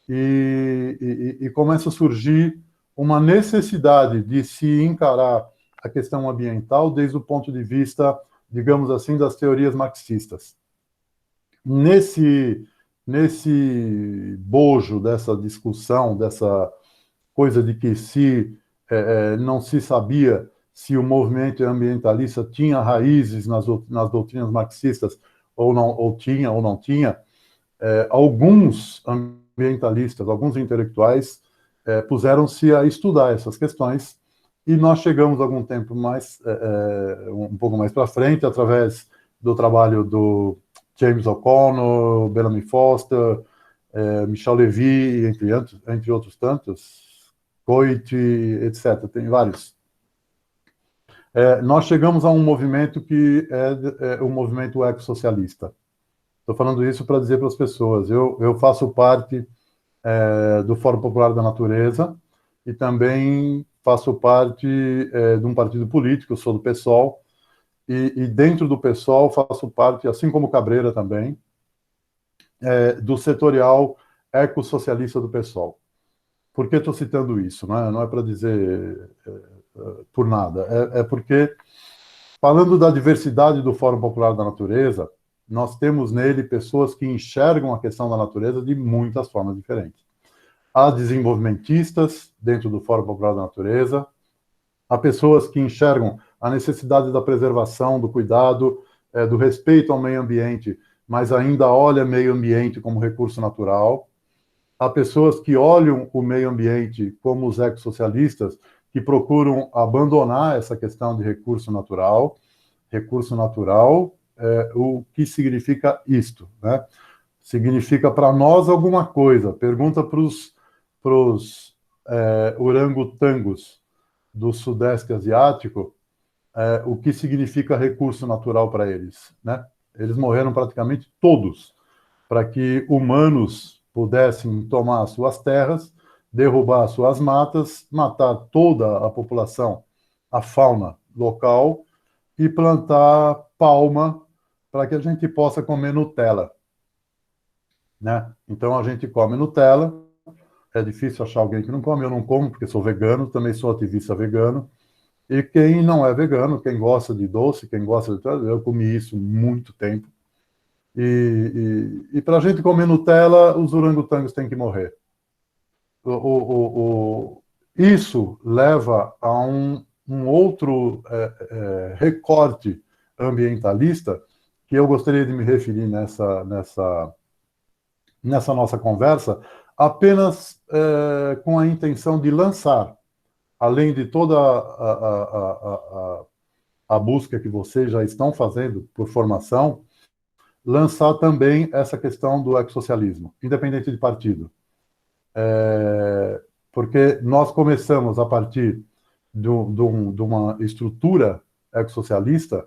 e começa a surgir uma necessidade de se encarar a questão ambiental desde o ponto de vista, digamos assim, das teorias marxistas. Nesse bojo dessa discussão, dessa coisa de que não se sabia se o movimento ambientalista tinha raízes nas doutrinas marxistas ou não tinha, alguns ambientalistas, alguns intelectuais puseram-se a estudar essas questões, e nós chegamos algum tempo mais, um pouco mais para frente, através do trabalho do James O'Connor, Bellamy Foster, Michel Levy, entre outros tantos, Coit, etc. Tem vários. Nós chegamos a um movimento que é o movimento ecossocialista. Estou falando isso para dizer para as pessoas, eu faço parte do Fórum Popular da Natureza e também faço parte de um partido político, eu sou do PSOL, e dentro do PSOL faço parte, assim como Cabreira também, do setorial ecossocialista do PSOL. Por que estou citando isso? Não é para dizer por nada, é porque, falando da diversidade do Fórum Popular da Natureza, nós temos nele pessoas que enxergam a questão da natureza de muitas formas diferentes. Há desenvolvimentistas dentro do Fórum Popular da Natureza, há pessoas que enxergam a necessidade da preservação, do cuidado, do respeito ao meio ambiente, mas ainda olha meio ambiente como recurso natural. Há pessoas que olham o meio ambiente como os ecossocialistas, que procuram abandonar essa questão de recurso natural. Recurso natural, o que significa isto, né? Significa para nós alguma coisa. Pergunta para os orangotangos do Sudeste Asiático o que significa recurso natural para eles, né? Eles morreram praticamente todos para que humanos pudessem tomar suas terras, derrubar suas matas, matar toda a população, a fauna local, e plantar palma para que a gente possa comer Nutella, né? Então a gente come Nutella, é difícil achar alguém que não come, eu não como porque sou vegano, também sou ativista vegano, e quem não é vegano, quem gosta de doce, quem gosta de... Eu comi isso muito tempo, e para a gente comer Nutella, os orangotangos têm que morrer. Isso leva a um outro recorte ambientalista que eu gostaria de me referir nessa nossa conversa, apenas com a intenção de lançar, além de toda a busca que vocês já estão fazendo por formação, lançar também essa questão do ecossocialismo, independente de partido. Porque nós começamos a partir de uma estrutura ecossocialista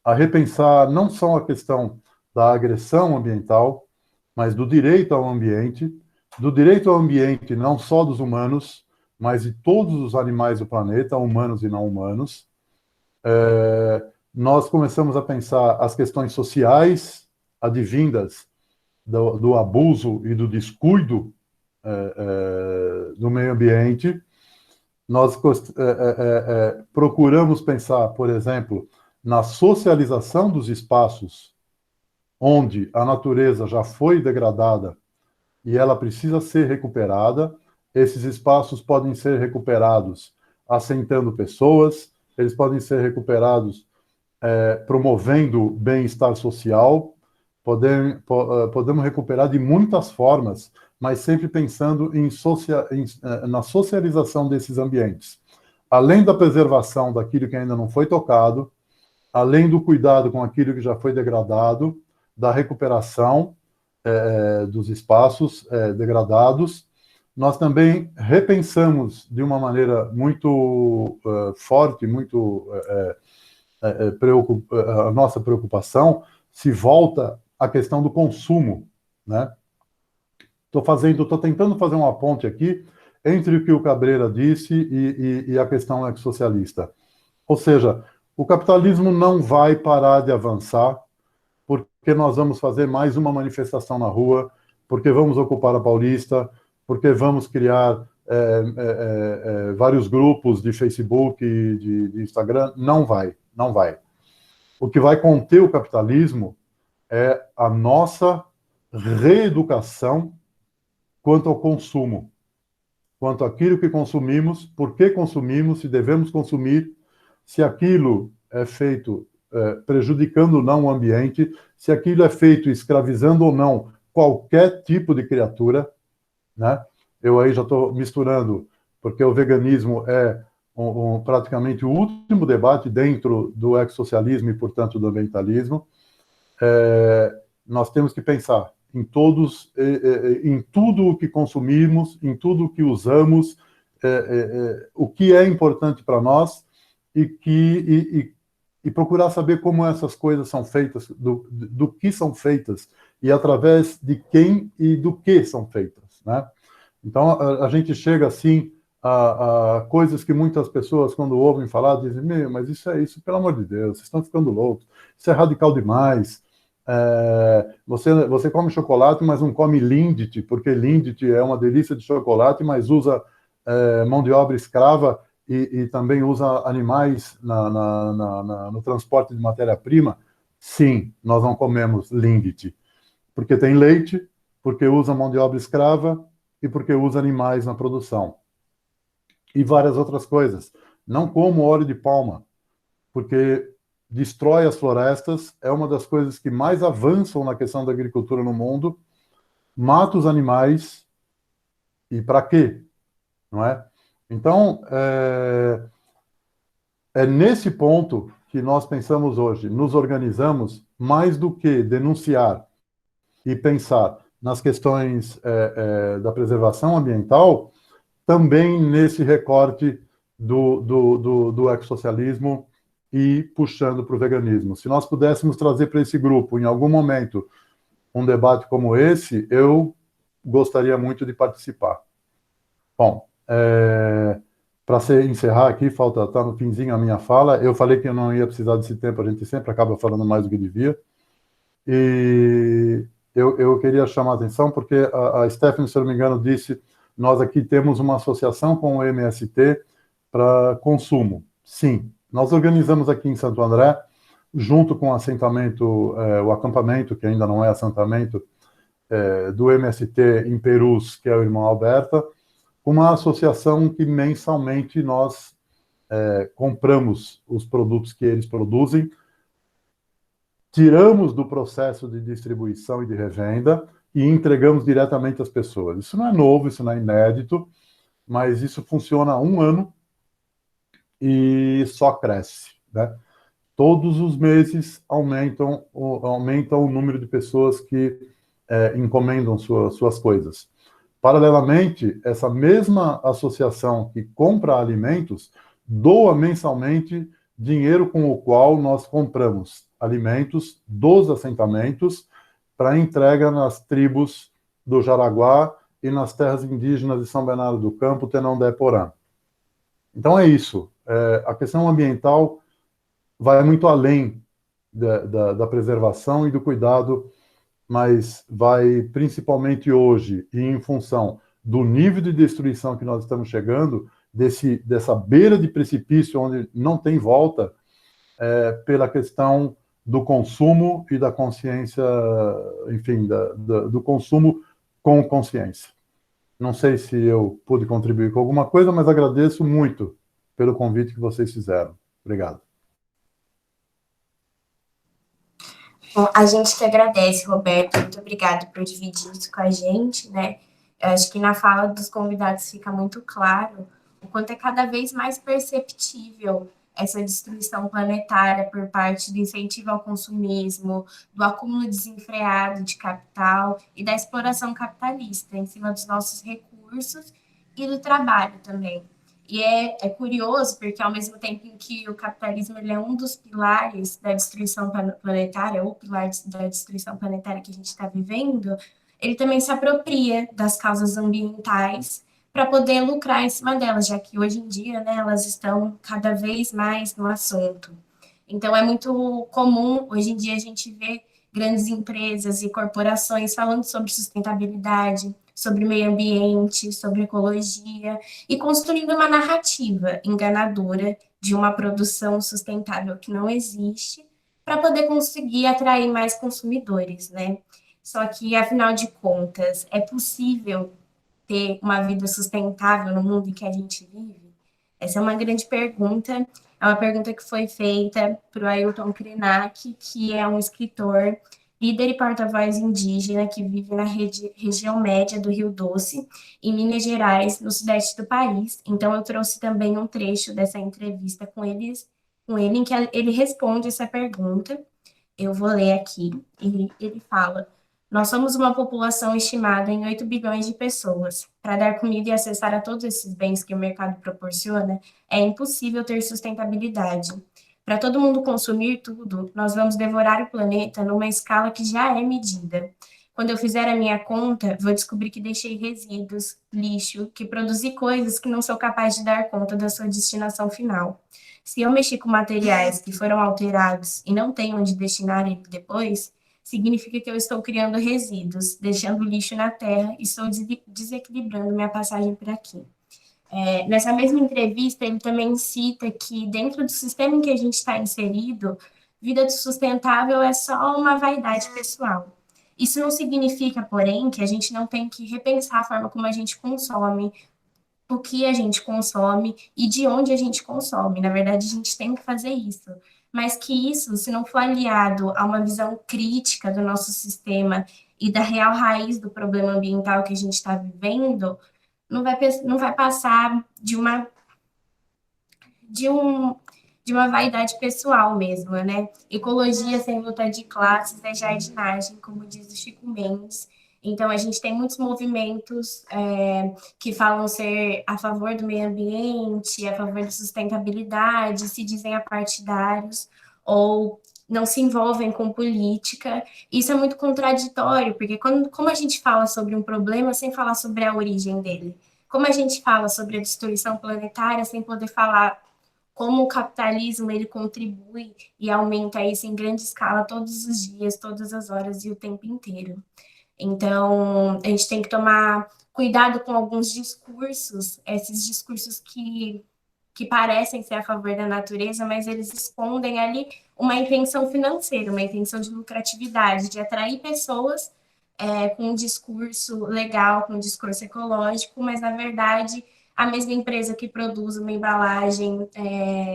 a repensar não só a questão da agressão ambiental, mas do direito ao ambiente não só dos humanos, mas de todos os animais do planeta, humanos e não humanos. Nós começamos a pensar as questões sociais advindas do abuso e do descuido do meio ambiente. Nós procuramos pensar, por exemplo, na socialização dos espaços onde a natureza já foi degradada e ela precisa ser recuperada. Esses espaços podem ser recuperados assentando pessoas, eles podem ser recuperados promovendo bem-estar social, podemos recuperar de muitas formas, mas sempre pensando na socialização desses ambientes. Além da preservação daquilo que ainda não foi tocado, além do cuidado com aquilo que já foi degradado, da recuperação dos espaços degradados, nós também repensamos de uma maneira muito forte, muito a nossa preocupação se volta à questão do consumo, né? Estou tentando fazer uma ponte aqui entre o que o Cabreira disse e a questão ecossocialista. Ou seja, o capitalismo não vai parar de avançar porque nós vamos fazer mais uma manifestação na rua, porque vamos ocupar a Paulista, porque vamos criar vários grupos de Facebook, de Instagram. Não vai. O que vai conter o capitalismo é a nossa reeducação quanto ao consumo, quanto àquilo que consumimos, por que consumimos, se devemos consumir, se aquilo é feito prejudicando ou não o ambiente, se aquilo é feito escravizando ou não qualquer tipo de criatura, né? Eu aí já estou misturando, porque o veganismo é praticamente o último debate dentro do ecossocialismo e, portanto, do ambientalismo. Nós temos que pensar em tudo o que consumimos, em tudo o que usamos, o que é importante para nós e procurar saber como essas coisas são feitas, do que são feitas e através de quem e do que são feitas, né? Então, a gente chega assim a coisas que muitas pessoas, quando ouvem falar, dizem: meu, mas isso, pelo amor de Deus, vocês estão ficando loucos, isso é radical demais. Você come chocolate, mas não come Lindt, porque Lindt é uma delícia de chocolate, mas usa mão de obra escrava e também usa animais no transporte de matéria-prima. sim, nós não comemos Lindt, porque tem leite, porque usa mão de obra escrava e porque usa animais na produção. E várias outras coisas. Não como óleo de palma, porque destrói as florestas, é uma das coisas que mais avançam na questão da agricultura no mundo, mata os animais, e para quê? Não é? Então, é nesse ponto que nós pensamos hoje, nos organizamos mais do que denunciar e pensar nas questões da preservação ambiental, também nesse recorte do ecossocialismo e puxando para o veganismo. Se nós pudéssemos trazer para esse grupo, em algum momento, um debate como esse, eu gostaria muito de participar. Bom, para encerrar aqui, tá no finzinho a minha fala, eu falei que eu não ia precisar desse tempo, a gente sempre acaba falando mais do que devia, e eu queria chamar a atenção, porque a Stephanie, se eu não me engano, disse, nós aqui temos uma associação com o MST para consumo. Sim, nós organizamos aqui em Santo André, junto com o assentamento, o acampamento, que ainda não é assentamento, do MST em Perus, que é o Irmão Alberta, uma associação que mensalmente nós compramos os produtos que eles produzem, tiramos do processo de distribuição e de revenda e entregamos diretamente às pessoas. Isso não é novo, isso não é inédito, mas isso funciona há 1 ano e só cresce, né? Todos os meses aumenta o número de pessoas que encomendam suas coisas. Paralelamente, essa mesma associação que compra alimentos doa mensalmente dinheiro com o qual nós compramos alimentos dos assentamentos para entrega nas tribos do Jaraguá e nas terras indígenas de São Bernardo do Campo, Tenão-Dé Porã. Então é isso. A questão ambiental vai muito além da preservação e do cuidado, mas vai principalmente hoje, e em função do nível de destruição que nós estamos chegando, dessa beira de precipício onde não tem volta, pela questão do consumo e da consciência, enfim, do consumo com consciência. Não sei se eu pude contribuir com alguma coisa, mas agradeço muito pelo convite que vocês fizeram. Obrigado. Bom, a gente que agradece, Roberto, muito obrigado por dividir isso com a gente, né? Eu acho que na fala dos convidados fica muito claro o quanto é cada vez mais perceptível essa destruição planetária por parte do incentivo ao consumismo, do acúmulo desenfreado de capital e da exploração capitalista em cima dos nossos recursos e do trabalho também. E é curioso, porque ao mesmo tempo em que o capitalismo ele é um dos pilares da destruição planetária, ou pilar da destruição planetária que a gente está vivendo, ele também se apropria das causas ambientais para poder lucrar em cima delas, já que hoje em dia, né, elas estão cada vez mais no assunto. Então, é muito comum, hoje em dia, a gente ver grandes empresas e corporações falando sobre sustentabilidade, sobre meio ambiente, sobre ecologia, e construindo uma narrativa enganadora de uma produção sustentável que não existe, para poder conseguir atrair mais consumidores, né? Só que, afinal de contas, é possível ter uma vida sustentável no mundo em que a gente vive? Essa é uma grande pergunta, é uma pergunta que foi feita por o Ailton Krenak, que é um escritor, líder e porta-voz indígena que vive na região média do Rio Doce, em Minas Gerais, no sudeste do país. Então, eu trouxe também um trecho dessa entrevista com ele, em que ele responde essa pergunta. Eu vou ler aqui, e ele fala: nós somos uma população estimada em 8 bilhões de pessoas. Para dar comida e acessar a todos esses bens que o mercado proporciona, é impossível ter sustentabilidade. Para todo mundo consumir tudo, nós vamos devorar o planeta numa escala que já é medida. Quando eu fizer a minha conta, vou descobrir que deixei resíduos, lixo, que produzi coisas que não sou capaz de dar conta da sua destinação final. Se eu mexi com materiais que foram alterados e não tenho onde destinar ele depois, significa que eu estou criando resíduos, deixando lixo na terra e estou desequilibrando minha passagem por aqui. Nessa mesma entrevista, ele também cita que dentro do sistema em que a gente está inserido, vida sustentável é só uma vaidade pessoal. Isso não significa, porém, que a gente não tem que repensar a forma como a gente consome, o que a gente consome e de onde a gente consome. Na verdade, a gente tem que fazer isso. Mas que isso, se não for aliado a uma visão crítica do nosso sistema e da real raiz do problema ambiental que a gente está vivendo, não vai passar de um de uma vaidade pessoal mesmo, né? Ecologia sem luta de classes é jardinagem, como diz o Chico Mendes. Então, a gente tem muitos movimentos que falam ser a favor do meio ambiente, a favor da sustentabilidade, se dizem apartidários, ou não se envolvem com política. Isso é muito contraditório, porque como a gente fala sobre um problema sem falar sobre a origem dele? Como a gente fala sobre a destruição planetária sem poder falar como o capitalismo ele contribui e aumenta isso em grande escala todos os dias, todas as horas e o tempo inteiro. Então, a gente tem que tomar cuidado com alguns discursos, esses discursos que parecem ser a favor da natureza, mas eles escondem ali uma intenção financeira, uma intenção de lucratividade, de atrair pessoas com um discurso legal, com um discurso ecológico, mas na verdade a mesma empresa que produz uma embalagem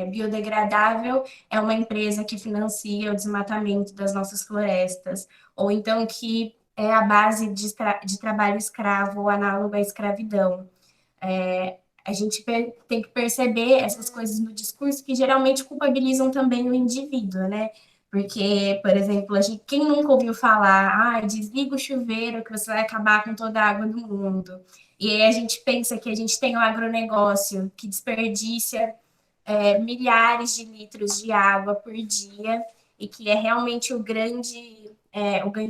biodegradável é uma empresa que financia o desmatamento das nossas florestas, ou então que é a base de trabalho escravo, análogo à escravidão. A gente tem que perceber essas coisas no discurso que geralmente culpabilizam também o indivíduo, né? Porque, por exemplo, quem nunca ouviu falar, desliga o chuveiro que você vai acabar com toda a água do mundo. E aí a gente pensa que a gente tem um agronegócio que desperdiça milhares de litros de água por dia e que é realmente o grande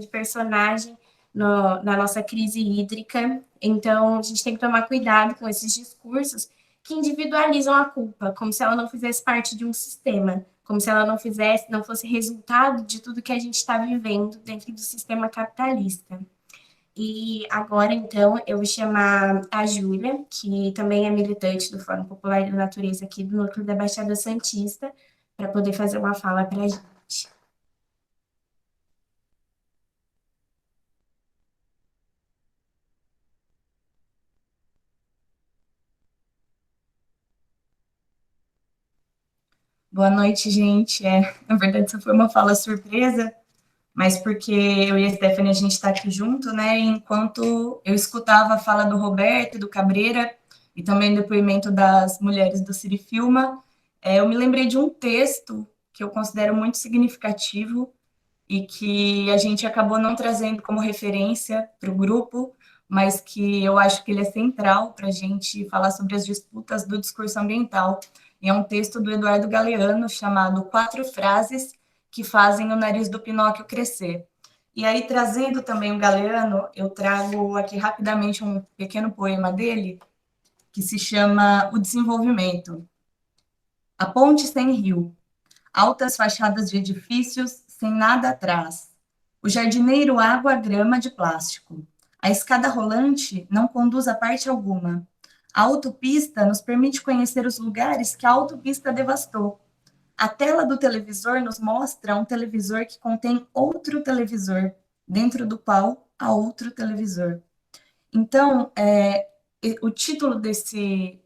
personagem na nossa crise hídrica. Então, a gente tem que tomar cuidado com esses discursos que individualizam a culpa, como se ela não fizesse parte de um sistema, como se ela não fosse resultado de tudo que a gente está vivendo dentro do sistema capitalista. E agora, então, eu vou chamar a Júlia, que também é militante do Fórum Popular da Natureza aqui do Núcleo da Baixada Santista, para poder fazer uma fala para a gente. Boa noite, gente. Na verdade, essa foi uma fala surpresa, mas porque eu e a Stephanie, a gente está aqui junto, né? E enquanto eu escutava a fala do Roberto e do Cabreira, e também o depoimento das mulheres do Cirifilma, eu me lembrei de um texto que eu considero muito significativo e que a gente acabou não trazendo como referência para o grupo, mas que eu acho que ele é central para a gente falar sobre as disputas do discurso ambiental. E é um texto do Eduardo Galeano chamado Quatro Frases que Fazem o Nariz do Pinóquio Crescer. E aí, trazendo também o Galeano, eu trago aqui rapidamente um pequeno poema dele, que se chama O Desenvolvimento. A ponte sem rio, altas fachadas de edifícios sem nada atrás. O jardineiro água grama de plástico. A escada rolante não conduz a parte alguma. A autopista nos permite conhecer os lugares que a autopista devastou. A tela do televisor nos mostra um televisor que contém outro televisor, dentro do qual há outro televisor. Então, o título desse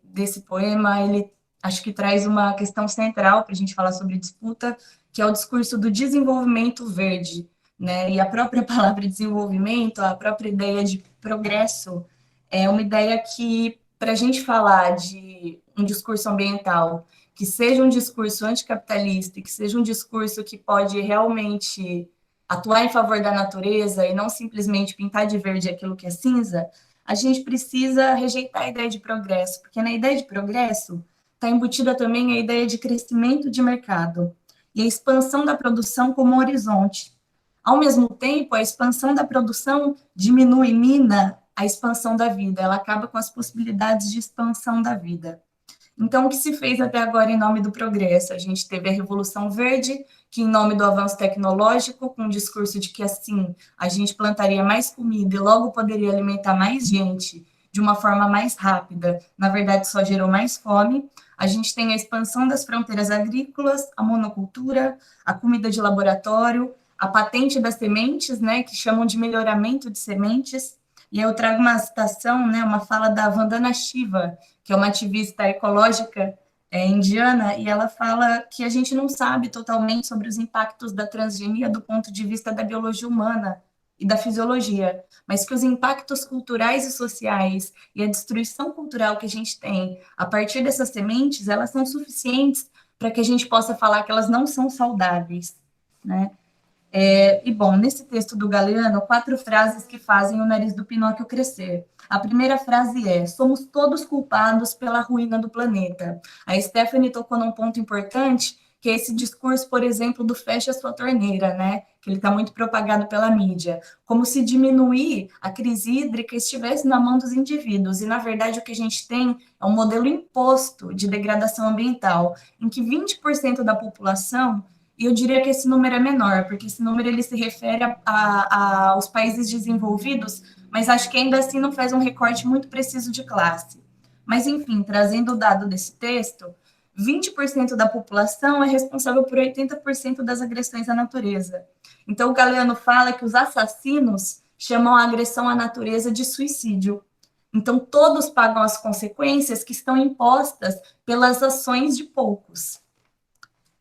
poema, ele acho que traz uma questão central para a gente falar sobre disputa, que é o discurso do desenvolvimento verde, né? E a própria palavra desenvolvimento, a própria ideia de progresso, é uma ideia que, para a gente falar de um discurso ambiental, que seja um discurso anticapitalista, que seja um discurso que pode realmente atuar em favor da natureza e não simplesmente pintar de verde aquilo que é cinza, a gente precisa rejeitar a ideia de progresso, porque na ideia de progresso está embutida também a ideia de crescimento de mercado e a expansão da produção como horizonte. Ao mesmo tempo, a expansão da produção mina a expansão da vida, ela acaba com as possibilidades de expansão da vida. Então, o que se fez até agora em nome do progresso? A gente teve a Revolução Verde, que em nome do avanço tecnológico, com o discurso de que assim a gente plantaria mais comida e logo poderia alimentar mais gente de uma forma mais rápida, na verdade só gerou mais fome. a gente tem a expansão das fronteiras agrícolas, a monocultura, a comida de laboratório, a patente das sementes, né, que chamam de melhoramento de sementes. E eu trago uma citação, né, uma fala da Vandana Shiva, que é uma ativista ecológica indiana, e ela fala que a gente não sabe totalmente sobre os impactos da transgenia do ponto de vista da biologia humana e da fisiologia, mas que os impactos culturais e sociais e a destruição cultural que a gente tem a partir dessas sementes, elas são suficientes para que a gente possa falar que elas não são saudáveis, né? E, bom, nesse texto do Galeano, 4 frases que fazem o nariz do Pinóquio crescer. A primeira frase é: somos todos culpados pela ruína do planeta. A Stephanie tocou num ponto importante, que é esse discurso, por exemplo, do fecha a sua torneira, né? Que ele está muito propagado pela mídia. Como se diminuir a crise hídrica estivesse na mão dos indivíduos. E, na verdade, o que a gente tem é um modelo imposto de degradação ambiental, em que 20% da população, e eu diria que esse número é menor, porque esse número ele se refere aos países desenvolvidos, mas acho que ainda assim não faz um recorte muito preciso de classe. Mas, enfim, trazendo o dado desse texto, 20% da população é responsável por 80% das agressões à natureza. Então, o Galeano fala que os assassinos chamam a agressão à natureza de suicídio. Então, todos pagam as consequências que estão impostas pelas ações de poucos.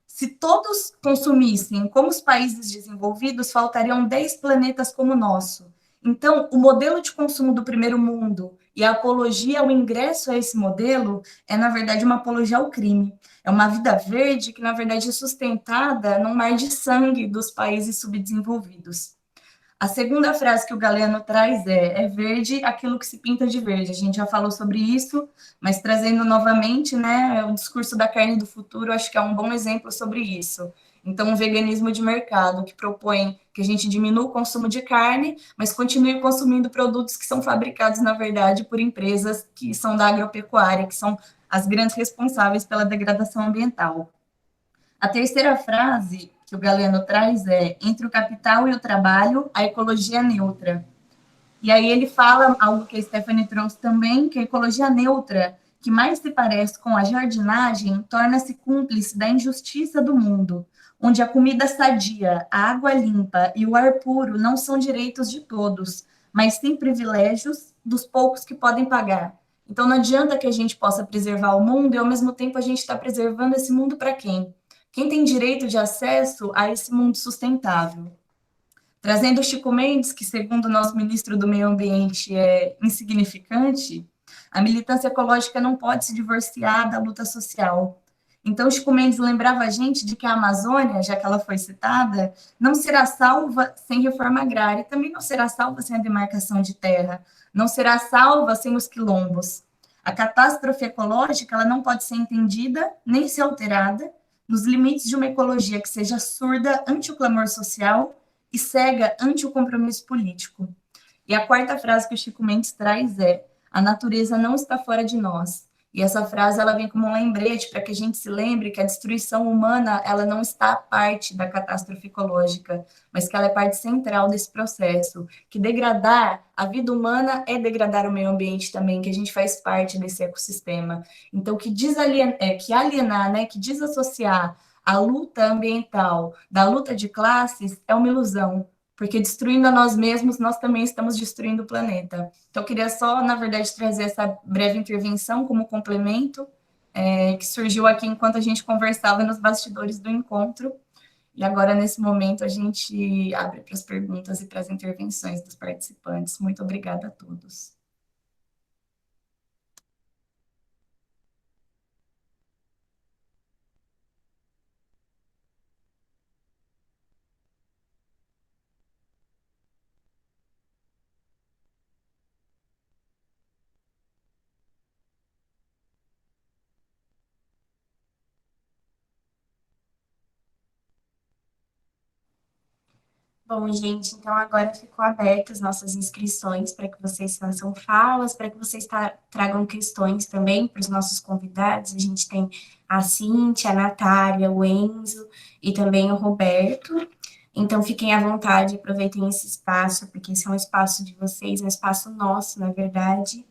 Se todos consumissem como os países desenvolvidos, faltariam 10 planetas como o nosso. Então, o modelo de consumo do primeiro mundo e a apologia ao ingresso a esse modelo é, na verdade, uma apologia ao crime. É uma vida verde que, na verdade, é sustentada num mar de sangue dos países subdesenvolvidos. A segunda frase que o Galeano traz é verde aquilo que se pinta de verde. A gente já falou sobre isso, mas trazendo novamente, né, o discurso da carne do futuro, acho que é um bom exemplo sobre isso. Então, um veganismo de mercado que propõe que a gente diminua o consumo de carne, mas continue consumindo produtos que são fabricados, na verdade, por empresas que são da agropecuária, que são as grandes responsáveis pela degradação ambiental. A terceira frase que o Galeano traz é: entre o capital e o trabalho, a ecologia é neutra. E aí ele fala algo que a Stephanie trouxe também, que a ecologia neutra, que mais se parece com a jardinagem, torna-se cúmplice da injustiça do mundo, onde a comida sadia, a água limpa e o ar puro não são direitos de todos, mas sim privilégios dos poucos que podem pagar. Então não adianta que a gente possa preservar o mundo e ao mesmo tempo a gente está preservando esse mundo para quem? Quem tem direito de acesso a esse mundo sustentável? Trazendo o Chico Mendes, que segundo o nosso ministro do Meio Ambiente é insignificante, a militância ecológica não pode se divorciar da luta social. Então, o Chico Mendes lembrava a gente de que a Amazônia, já que ela foi citada, não será salva sem reforma agrária, e também não será salva sem a demarcação de terra, não será salva sem os quilombos. A catástrofe ecológica ela não pode ser entendida nem ser alterada nos limites de uma ecologia que seja surda ante o clamor social e cega ante o compromisso político. E a quarta frase que o Chico Mendes traz é: a natureza não está fora de nós. E essa frase ela vem como um lembrete para que a gente se lembre que a destruição humana ela não está parte da catástrofe ecológica, mas que ela é parte central desse processo, que degradar a vida humana é degradar o meio ambiente também, que a gente faz parte desse ecossistema. Então, que alienar, né, que desassociar a luta ambiental da luta de classes é uma ilusão, porque destruindo a nós mesmos, nós também estamos destruindo o planeta. Então, eu queria só, na verdade, trazer essa breve intervenção como complemento, que surgiu aqui enquanto a gente conversava nos bastidores do encontro, e agora, nesse momento, a gente abre para as perguntas e para as intervenções dos participantes. Muito obrigada a todos. Bom, gente, então agora ficou abertas nossas inscrições para que vocês façam falas, para que vocês tragam questões também para os nossos convidados. A gente tem a Cíntia, a Natália, o Enzo e também o Roberto. Então, fiquem à vontade, aproveitem esse espaço, porque esse é um espaço de vocês, um espaço nosso, na verdade.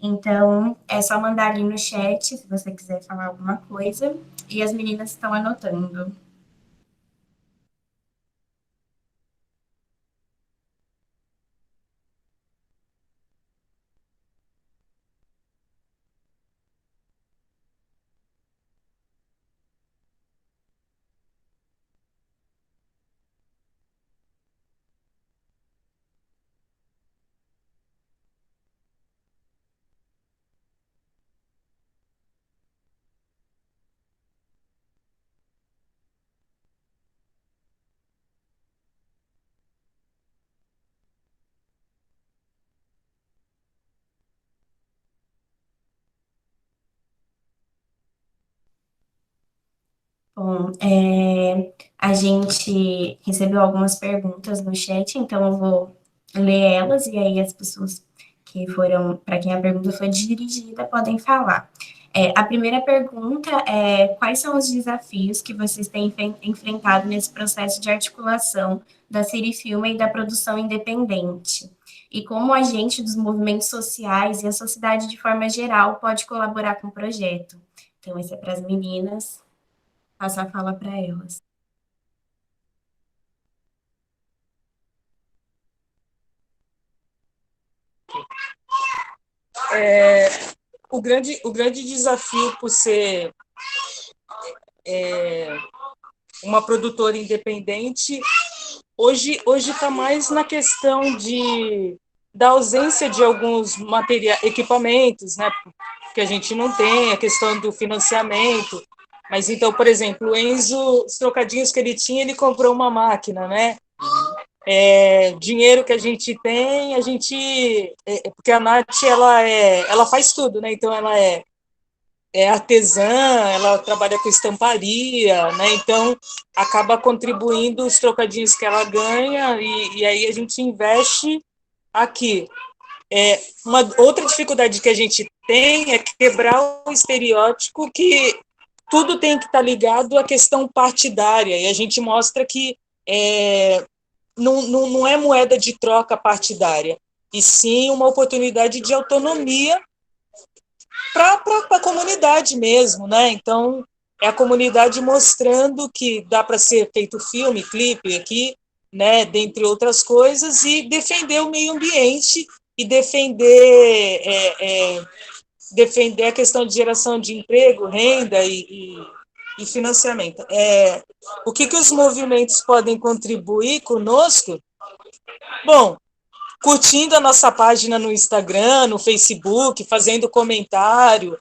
Então, é só mandar ali no chat se você quiser falar alguma coisa, e as meninas estão anotando. Bom, a gente recebeu algumas perguntas no chat, então eu vou ler elas e aí as pessoas que foram, para quem a pergunta foi dirigida, podem falar. A primeira pergunta é: quais são os desafios que vocês têm enfrentado nesse processo de articulação da Cirifilma e da produção independente? E como o agente dos movimentos sociais e a sociedade de forma geral pode colaborar com o projeto? Então, esse é para as meninas, passar a fala para elas. O grande desafio por ser uma produtora independente hoje está mais na questão da ausência de alguns equipamentos, né, que a gente não tem, a questão do financiamento. Mas então, por exemplo, o Enzo, os trocadinhos que ele tinha, ele comprou uma máquina, né? Dinheiro que a gente tem, porque a Nath ela faz tudo, né? Então ela é artesã, ela trabalha com estamparia, né? Então acaba contribuindo os trocadinhos que ela ganha e aí a gente investe aqui. Uma outra dificuldade que a gente tem é quebrar o estereótipo que tudo tem que estar ligado à questão partidária, e a gente mostra que não é moeda de troca partidária, e sim uma oportunidade de autonomia para a comunidade mesmo, né? Então, é a comunidade mostrando que dá para ser feito filme, clipe aqui, né? Dentre outras coisas, e defender o meio ambiente e defender a questão de geração de emprego, renda e financiamento. O que os movimentos podem contribuir conosco? Bom, curtindo a nossa página no Instagram, no Facebook, fazendo comentário,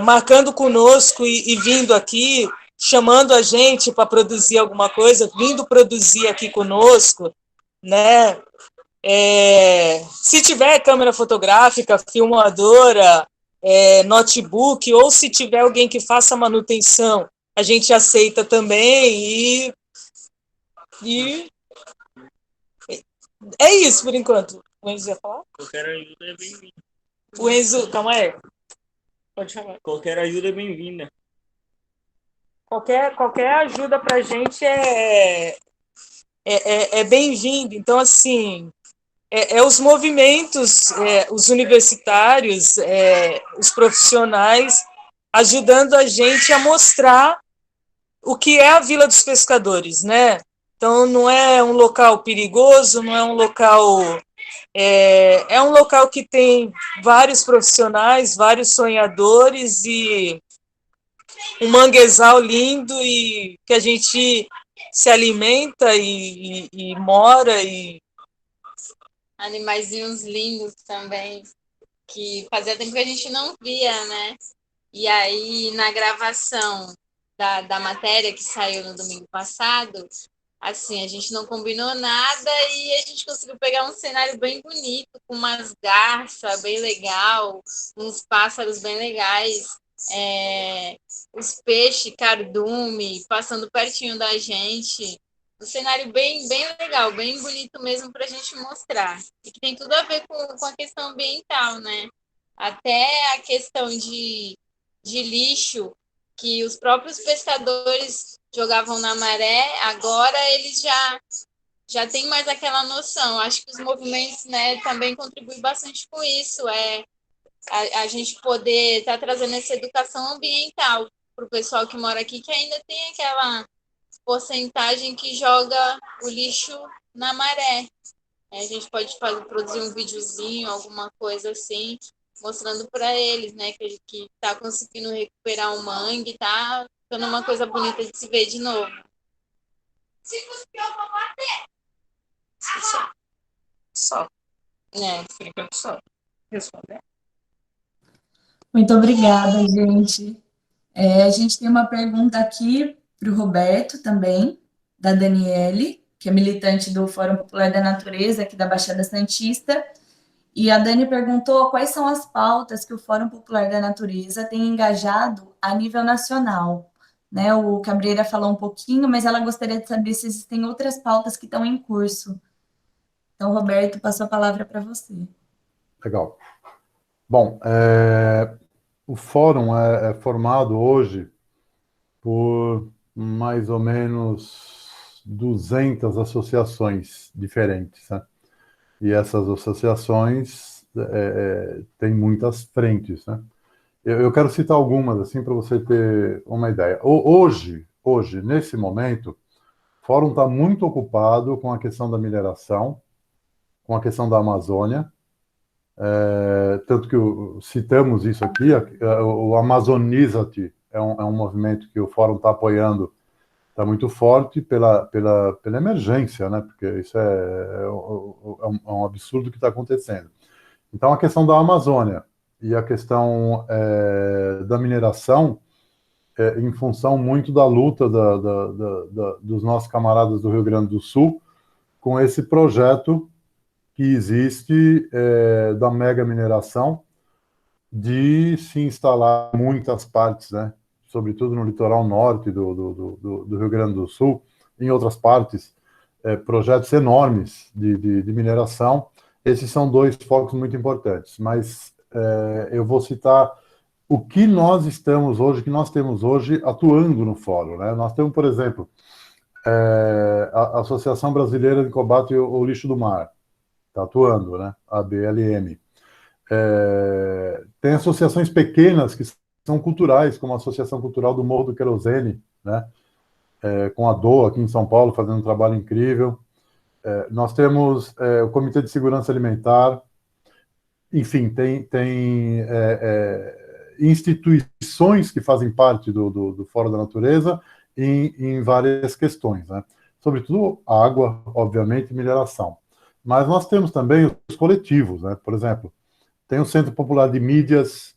marcando conosco e vindo aqui, chamando a gente para produzir alguma coisa, vindo produzir aqui conosco, né? Se tiver câmera fotográfica, filmadora, notebook, ou se tiver alguém que faça manutenção, a gente aceita também e é isso por enquanto. O Enzo ia falar? Qualquer ajuda é bem-vinda. O Enzo, calma aí. Pode falar. Qualquer ajuda é bem-vinda. Qualquer ajuda para a gente é bem-vindo. Então, assim, os movimentos, os universitários, os profissionais, ajudando a gente a mostrar o que é a Vila dos Pescadores, né? Então, não é um local perigoso, não é um local... É um local que tem vários profissionais, vários sonhadores e um manguezal lindo e que a gente se alimenta e mora e animaizinhos lindos também, que fazia tempo que a gente não via, né? E aí, na gravação da matéria que saiu no domingo passado, assim, a gente não combinou nada e a gente conseguiu pegar um cenário bem bonito, com umas garças bem legal, uns pássaros bem legais, os peixes, cardume, passando pertinho da gente. Um cenário bem, bem legal, bem bonito mesmo para a gente mostrar. E que tem tudo a ver com a questão ambiental, né? Até a questão de lixo que os próprios pescadores jogavam na maré, agora eles já têm mais aquela noção. Acho que os movimentos, né, também contribuem bastante com isso. a gente poder estar trazendo essa educação ambiental para o pessoal que mora aqui, que ainda tem aquela porcentagem que joga o lixo na maré. A gente pode produzir um videozinho, alguma coisa assim, mostrando para eles, né, que está conseguindo recuperar o mangue, está ficando uma coisa bonita de se ver de novo. Só. É. Por enquanto, só. Responder. Muito obrigada, gente. A gente tem uma pergunta aqui para o Roberto também, da Daniele, que é militante do Fórum Popular da Natureza, aqui da Baixada Santista. E a Dani perguntou quais são as pautas que o Fórum Popular da Natureza tem engajado a nível nacional. Né, o Cabreira falou um pouquinho, mas ela gostaria de saber se existem outras pautas que estão em curso. Então, Roberto, passo a palavra para você. Legal. Bom, o fórum é formado hoje por mais ou menos 200 associações diferentes, né? E essas associações têm muitas frentes, né? Eu quero citar algumas, assim, para você ter uma ideia. Hoje, nesse momento, o fórum está muito ocupado com a questão da mineração, com a questão da Amazônia, tanto que citamos isso aqui, o Amazoniza-te é um movimento que o fórum está apoiando, está muito forte pela emergência, né? Porque isso é um absurdo que está acontecendo. Então, a questão da Amazônia e a questão da mineração, em função muito da luta dos nossos camaradas do Rio Grande do Sul com esse projeto que existe da mega mineração, de se instalar em muitas partes, né? Sobretudo no litoral norte do Rio Grande do Sul, em outras partes, projetos enormes de mineração. Esses são dois focos muito importantes, mas eu vou citar o que nós estamos hoje, que nós temos hoje atuando no fórum, né? Nós temos, por exemplo, a Associação Brasileira de Combate ao Lixo do Mar, está atuando, né? A BLM. Tem associações pequenas que são culturais, como a Associação Cultural do Morro do Querosene, né? Com a DOA aqui em São Paulo, fazendo um trabalho incrível. Nós temos o Comitê de Segurança Alimentar. Enfim, tem instituições que fazem parte do Fórum da Natureza em várias questões, né? Sobretudo água, obviamente, e mineração. Mas nós temos também os coletivos, né? Por exemplo, tem o Centro Popular de Mídias,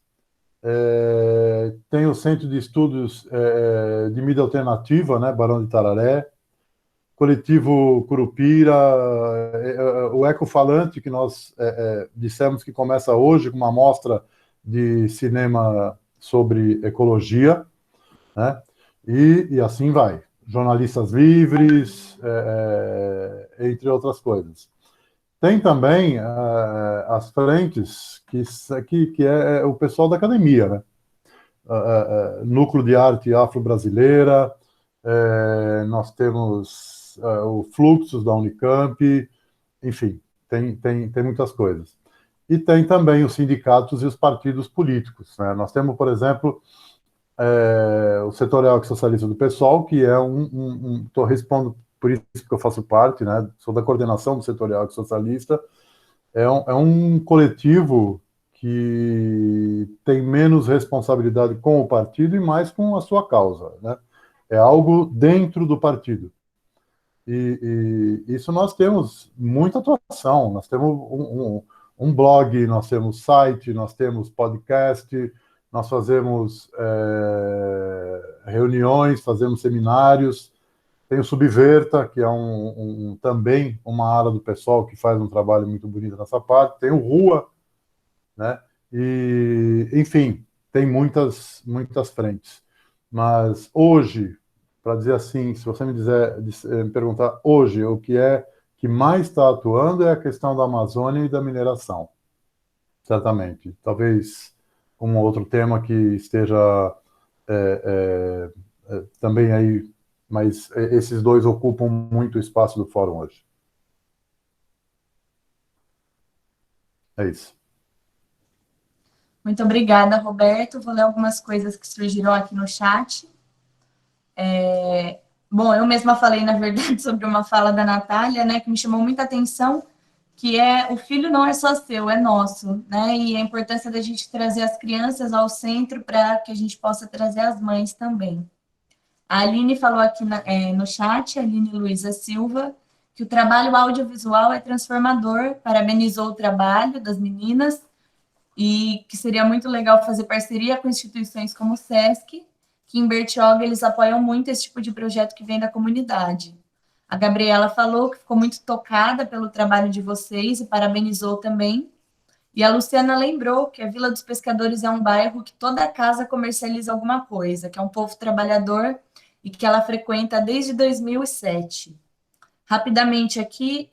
tem o Centro de Estudos de Mídia Alternativa, né? Barão de Tararé, Coletivo Curupira, o Ecofalante, que nós dissemos que começa hoje com uma mostra de cinema sobre ecologia, né? E assim vai. Jornalistas livres, entre outras coisas. Tem também as frentes, que é o pessoal da academia, né? Núcleo de Arte Afro-Brasileira, nós temos o Fluxos da Unicamp, enfim, tem muitas coisas. E tem também os sindicatos e os partidos políticos, né? Nós temos, por exemplo, o Setorial Socialista do PSOL, que é estou respondo por isso que eu faço parte, né? Sou da coordenação do Setorial Socialista. É um coletivo que tem menos responsabilidade com o partido e mais com a sua causa, né? É algo dentro do partido. E isso nós temos muita atuação. Nós temos um blog, nós temos site, nós temos podcast, nós fazemos reuniões, fazemos seminários. Tem o Subverta, que é também uma ala do pessoal que faz um trabalho muito bonito nessa parte. Tem o Rua, né? E, enfim, tem muitas frentes. Mas hoje, para dizer assim, se você me perguntar hoje, o que mais está atuando é a questão da Amazônia e da mineração, certamente. Talvez um outro tema que esteja também aí, mas esses dois ocupam muito espaço do fórum hoje. É isso. Muito obrigada, Roberto. Vou ler algumas coisas que surgiram aqui no chat. Bom, eu mesma falei, na verdade, sobre uma fala da Natália, né, que me chamou muita atenção, que é o filho não é só seu, é nosso, né? E a importância da gente trazer as crianças ao centro para que a gente possa trazer as mães também. A Aline falou aqui no chat, a Aline Luiza Silva, que o trabalho audiovisual é transformador, parabenizou o trabalho das meninas e que seria muito legal fazer parceria com instituições como o SESC, que em Bertioga eles apoiam muito esse tipo de projeto que vem da comunidade. A Gabriela falou que ficou muito tocada pelo trabalho de vocês e parabenizou também. E a Luciana lembrou que a Vila dos Pescadores é um bairro que toda casa comercializa alguma coisa, que é um povo trabalhador e que ela frequenta desde 2007. Rapidamente aqui,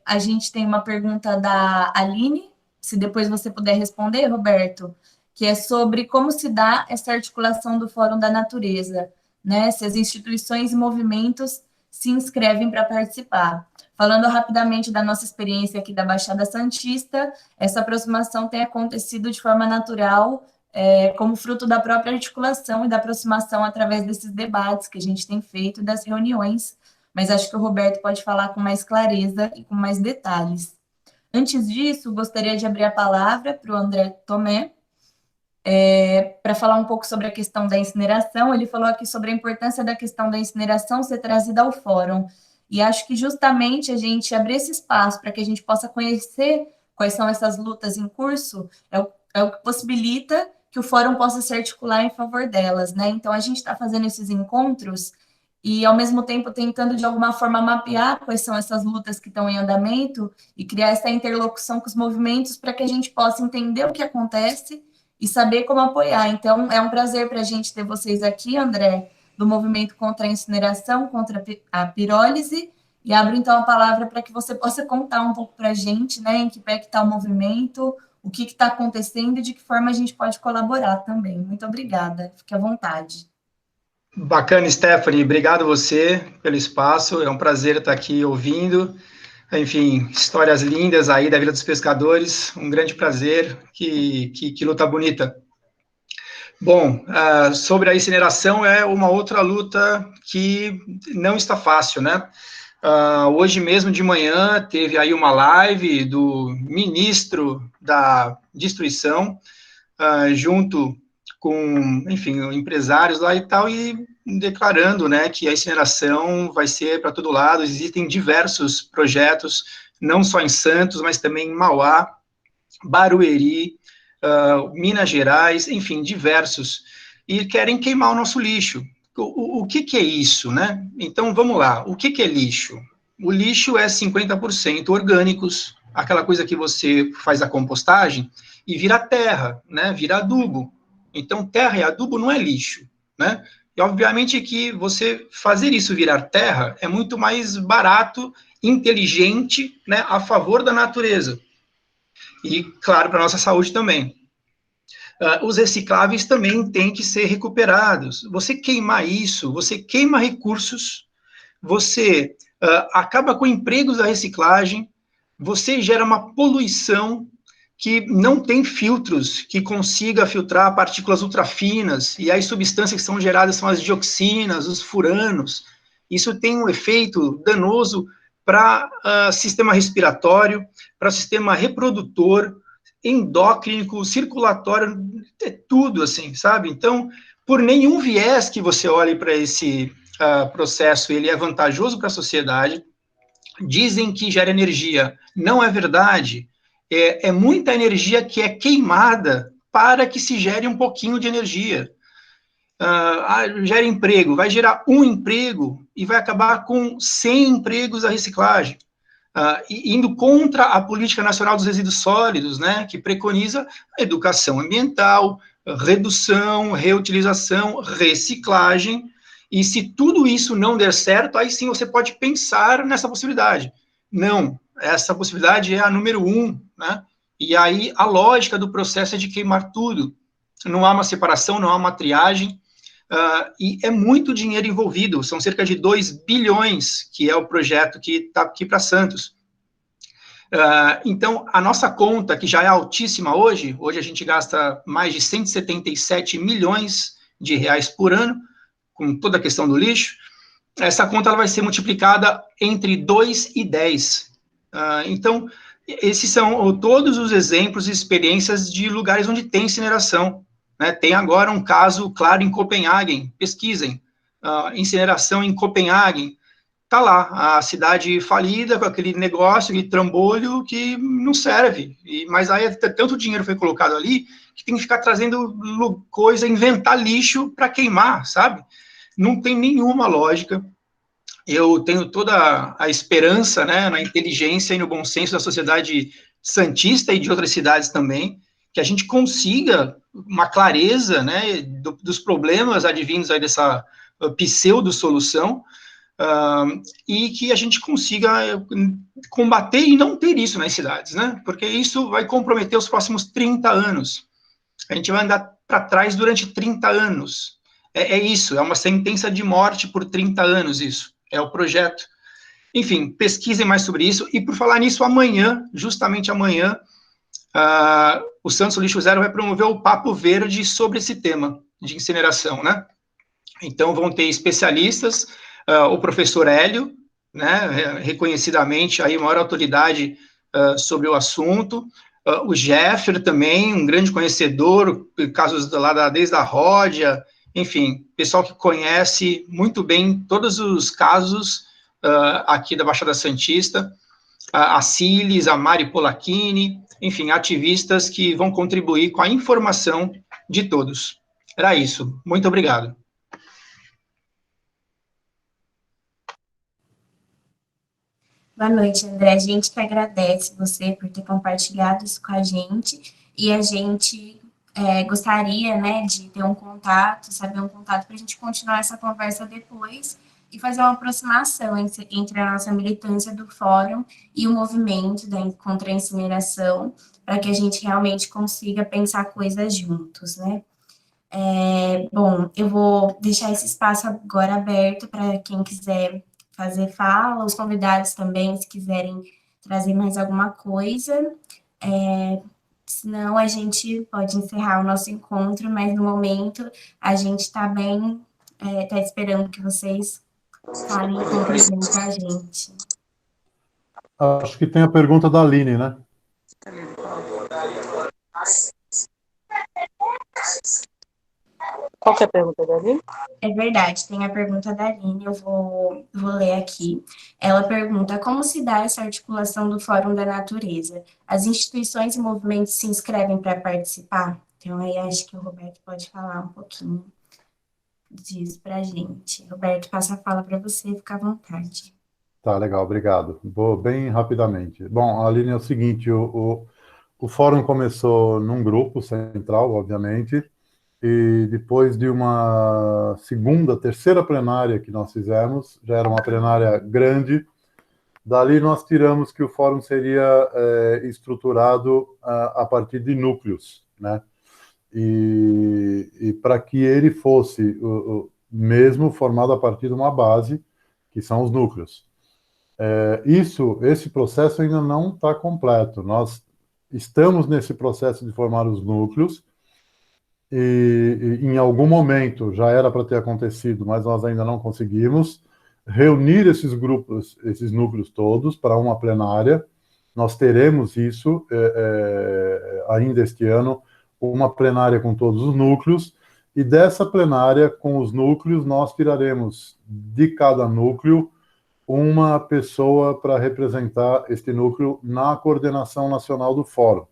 a gente tem uma pergunta da Aline, se depois você puder responder, Roberto, que é sobre como se dá essa articulação do Fórum da Natureza, né? Se as instituições e movimentos se inscrevem para participar. Falando rapidamente da nossa experiência aqui da Baixada Santista, essa aproximação tem acontecido de forma natural, como fruto da própria articulação e da aproximação através desses debates que a gente tem feito, das reuniões, mas acho que o Roberto pode falar com mais clareza e com mais detalhes. Antes disso, gostaria de abrir a palavra para o André Tomé, para falar um pouco sobre a questão da incineração. Ele falou aqui sobre a importância da questão da incineração ser trazida ao fórum, e acho que justamente a gente abrir esse espaço para que a gente possa conhecer quais são essas lutas em curso, é o que possibilita que o fórum possa se articular em favor delas, né? Então, a gente está fazendo esses encontros e, ao mesmo tempo, tentando, de alguma forma, mapear quais são essas lutas que estão em andamento e criar essa interlocução com os movimentos para que a gente possa entender o que acontece e saber como apoiar. Então, é um prazer para a gente ter vocês aqui, André, do Movimento contra a Incineração, contra a Pirólise, e abro, então, a palavra para que você possa contar um pouco para a gente, né, em que pé que está o movimento, o que está acontecendo e de que forma a gente pode colaborar também. Muito obrigada. Fique à vontade. Bacana, Stephanie. Obrigado você pelo espaço. É um prazer estar aqui ouvindo. Enfim, histórias lindas aí da Vila dos Pescadores. Um grande prazer. Que luta bonita. Bom, sobre a incineração é uma outra luta que não está fácil, né? Hoje mesmo de manhã teve aí uma live do ministro da Destruição, junto com, enfim, empresários lá e tal, e declarando, né, que a incineração vai ser para todo lado. Existem diversos projetos, não só em Santos, mas também em Mauá, Barueri, Minas Gerais, enfim, diversos, e querem queimar o nosso lixo. O que é isso, né? Então, vamos lá, o que é lixo? O lixo é 50% orgânicos, aquela coisa que você faz a compostagem e vira terra, né? Vira adubo. Então, terra e adubo não é lixo, né? E, obviamente, que você fazer isso virar terra é muito mais barato, inteligente, né? A favor da natureza. E, claro, para a nossa saúde também. Os recicláveis também têm que ser recuperados. Você queimar isso, você queima recursos, você acaba com empregos da reciclagem, você gera uma poluição que não tem filtros que consiga filtrar partículas ultrafinas, e as substâncias que são geradas são as dioxinas, os furanos. Isso tem um efeito danoso para sistema respiratório, para sistema reprodutor, endócrino, circulatório, é tudo assim, sabe? Então, por nenhum viés que você olhe para esse processo, ele é vantajoso para a sociedade. Dizem que gera energia, não é verdade. É muita energia que é queimada para que se gere um pouquinho de energia. Gera emprego, vai gerar um emprego e vai acabar com 100 empregos da reciclagem. Indo contra a Política Nacional dos Resíduos Sólidos, né, que preconiza a educação ambiental, redução, reutilização, reciclagem, e se tudo isso não der certo, aí sim você pode pensar nessa possibilidade. Não, essa possibilidade é a número 1, né, e aí a lógica do processo é de queimar tudo. Não há uma separação, não há uma triagem, e é muito dinheiro envolvido, são cerca de 2 bilhões, que é o projeto que está aqui para Santos. Então, a nossa conta, que já é altíssima hoje a gente gasta mais de 177 milhões de reais por ano, com toda a questão do lixo, essa conta ela vai ser multiplicada entre 2 e 10. Então, esses são todos os exemplos e experiências de lugares onde tem incineração, né? Tem agora um caso claro em Copenhague, pesquisem, incineração em Copenhague, tá lá, a cidade falida, com aquele negócio, aquele trambolho que não serve, mas aí tanto dinheiro foi colocado ali, que tem que ficar trazendo coisa, inventar lixo para queimar, sabe? Não tem nenhuma lógica. Eu tenho toda a esperança, né, na inteligência e no bom senso da sociedade santista e de outras cidades também, que a gente consiga uma clareza, né, dos problemas advindos aí dessa pseudo-solução, e que a gente consiga combater e não ter isso nas cidades, né, porque isso vai comprometer os próximos 30 anos. A gente vai andar para trás durante 30 anos. É isso, é uma sentença de morte por 30 anos isso. É o projeto. Enfim, pesquisem mais sobre isso. E por falar nisso, amanhã, justamente amanhã, o Santos Lixo Zero vai promover o Papo Verde sobre esse tema de incineração, né? Então, vão ter especialistas, o professor Hélio, né, reconhecidamente aí, maior autoridade sobre o assunto, o Jeffer também, um grande conhecedor, casos lá desde a Ródia, enfim, pessoal que conhece muito bem todos os casos aqui da Baixada Santista, a Cilis, a Mari Polacchini, enfim, ativistas que vão contribuir com a informação de todos. Era isso. Muito obrigado. Boa noite, André. A gente que agradece você por ter compartilhado isso com a gente, e a gente gostaria, né, de ter um contato, saber um contato para a gente continuar essa conversa depois e fazer uma aproximação entre a nossa militância do fórum e o movimento contra a incineração, para que a gente realmente consiga pensar coisas juntos, né? Bom, eu vou deixar esse espaço agora aberto para quem quiser fazer fala, os convidados também, se quiserem trazer mais alguma coisa. Senão a gente pode encerrar o nosso encontro, mas no momento a gente está bem, está esperando que vocês falem e contribuem com a gente. Acho que tem a pergunta da Aline, né? Qual que é a pergunta da Aline? É verdade, tem a pergunta da Aline, eu vou ler aqui. Ela pergunta: como se dá essa articulação do Fórum da Natureza? As instituições e movimentos se inscrevem para participar? Então, aí acho que o Roberto pode falar um pouquinho disso para a gente. Roberto, passa a fala para você, fica à vontade. Tá, legal, obrigado. Vou bem rapidamente. Bom, Aline, é o seguinte, o Fórum começou num grupo central, obviamente, e depois de uma terceira plenária que nós fizemos, já era uma plenária grande, dali nós tiramos que o fórum seria estruturado a partir de núcleos, né? E para que ele fosse mesmo formado a partir de uma base, que são os núcleos. Esse processo ainda não está completo. Nós estamos nesse processo de formar os núcleos, e em algum momento já era para ter acontecido, mas nós ainda não conseguimos reunir esses grupos, esses núcleos todos para uma plenária. Nós teremos isso ainda este ano, uma plenária com todos os núcleos, e dessa plenária com os núcleos nós tiraremos de cada núcleo uma pessoa para representar este núcleo na coordenação nacional do fórum,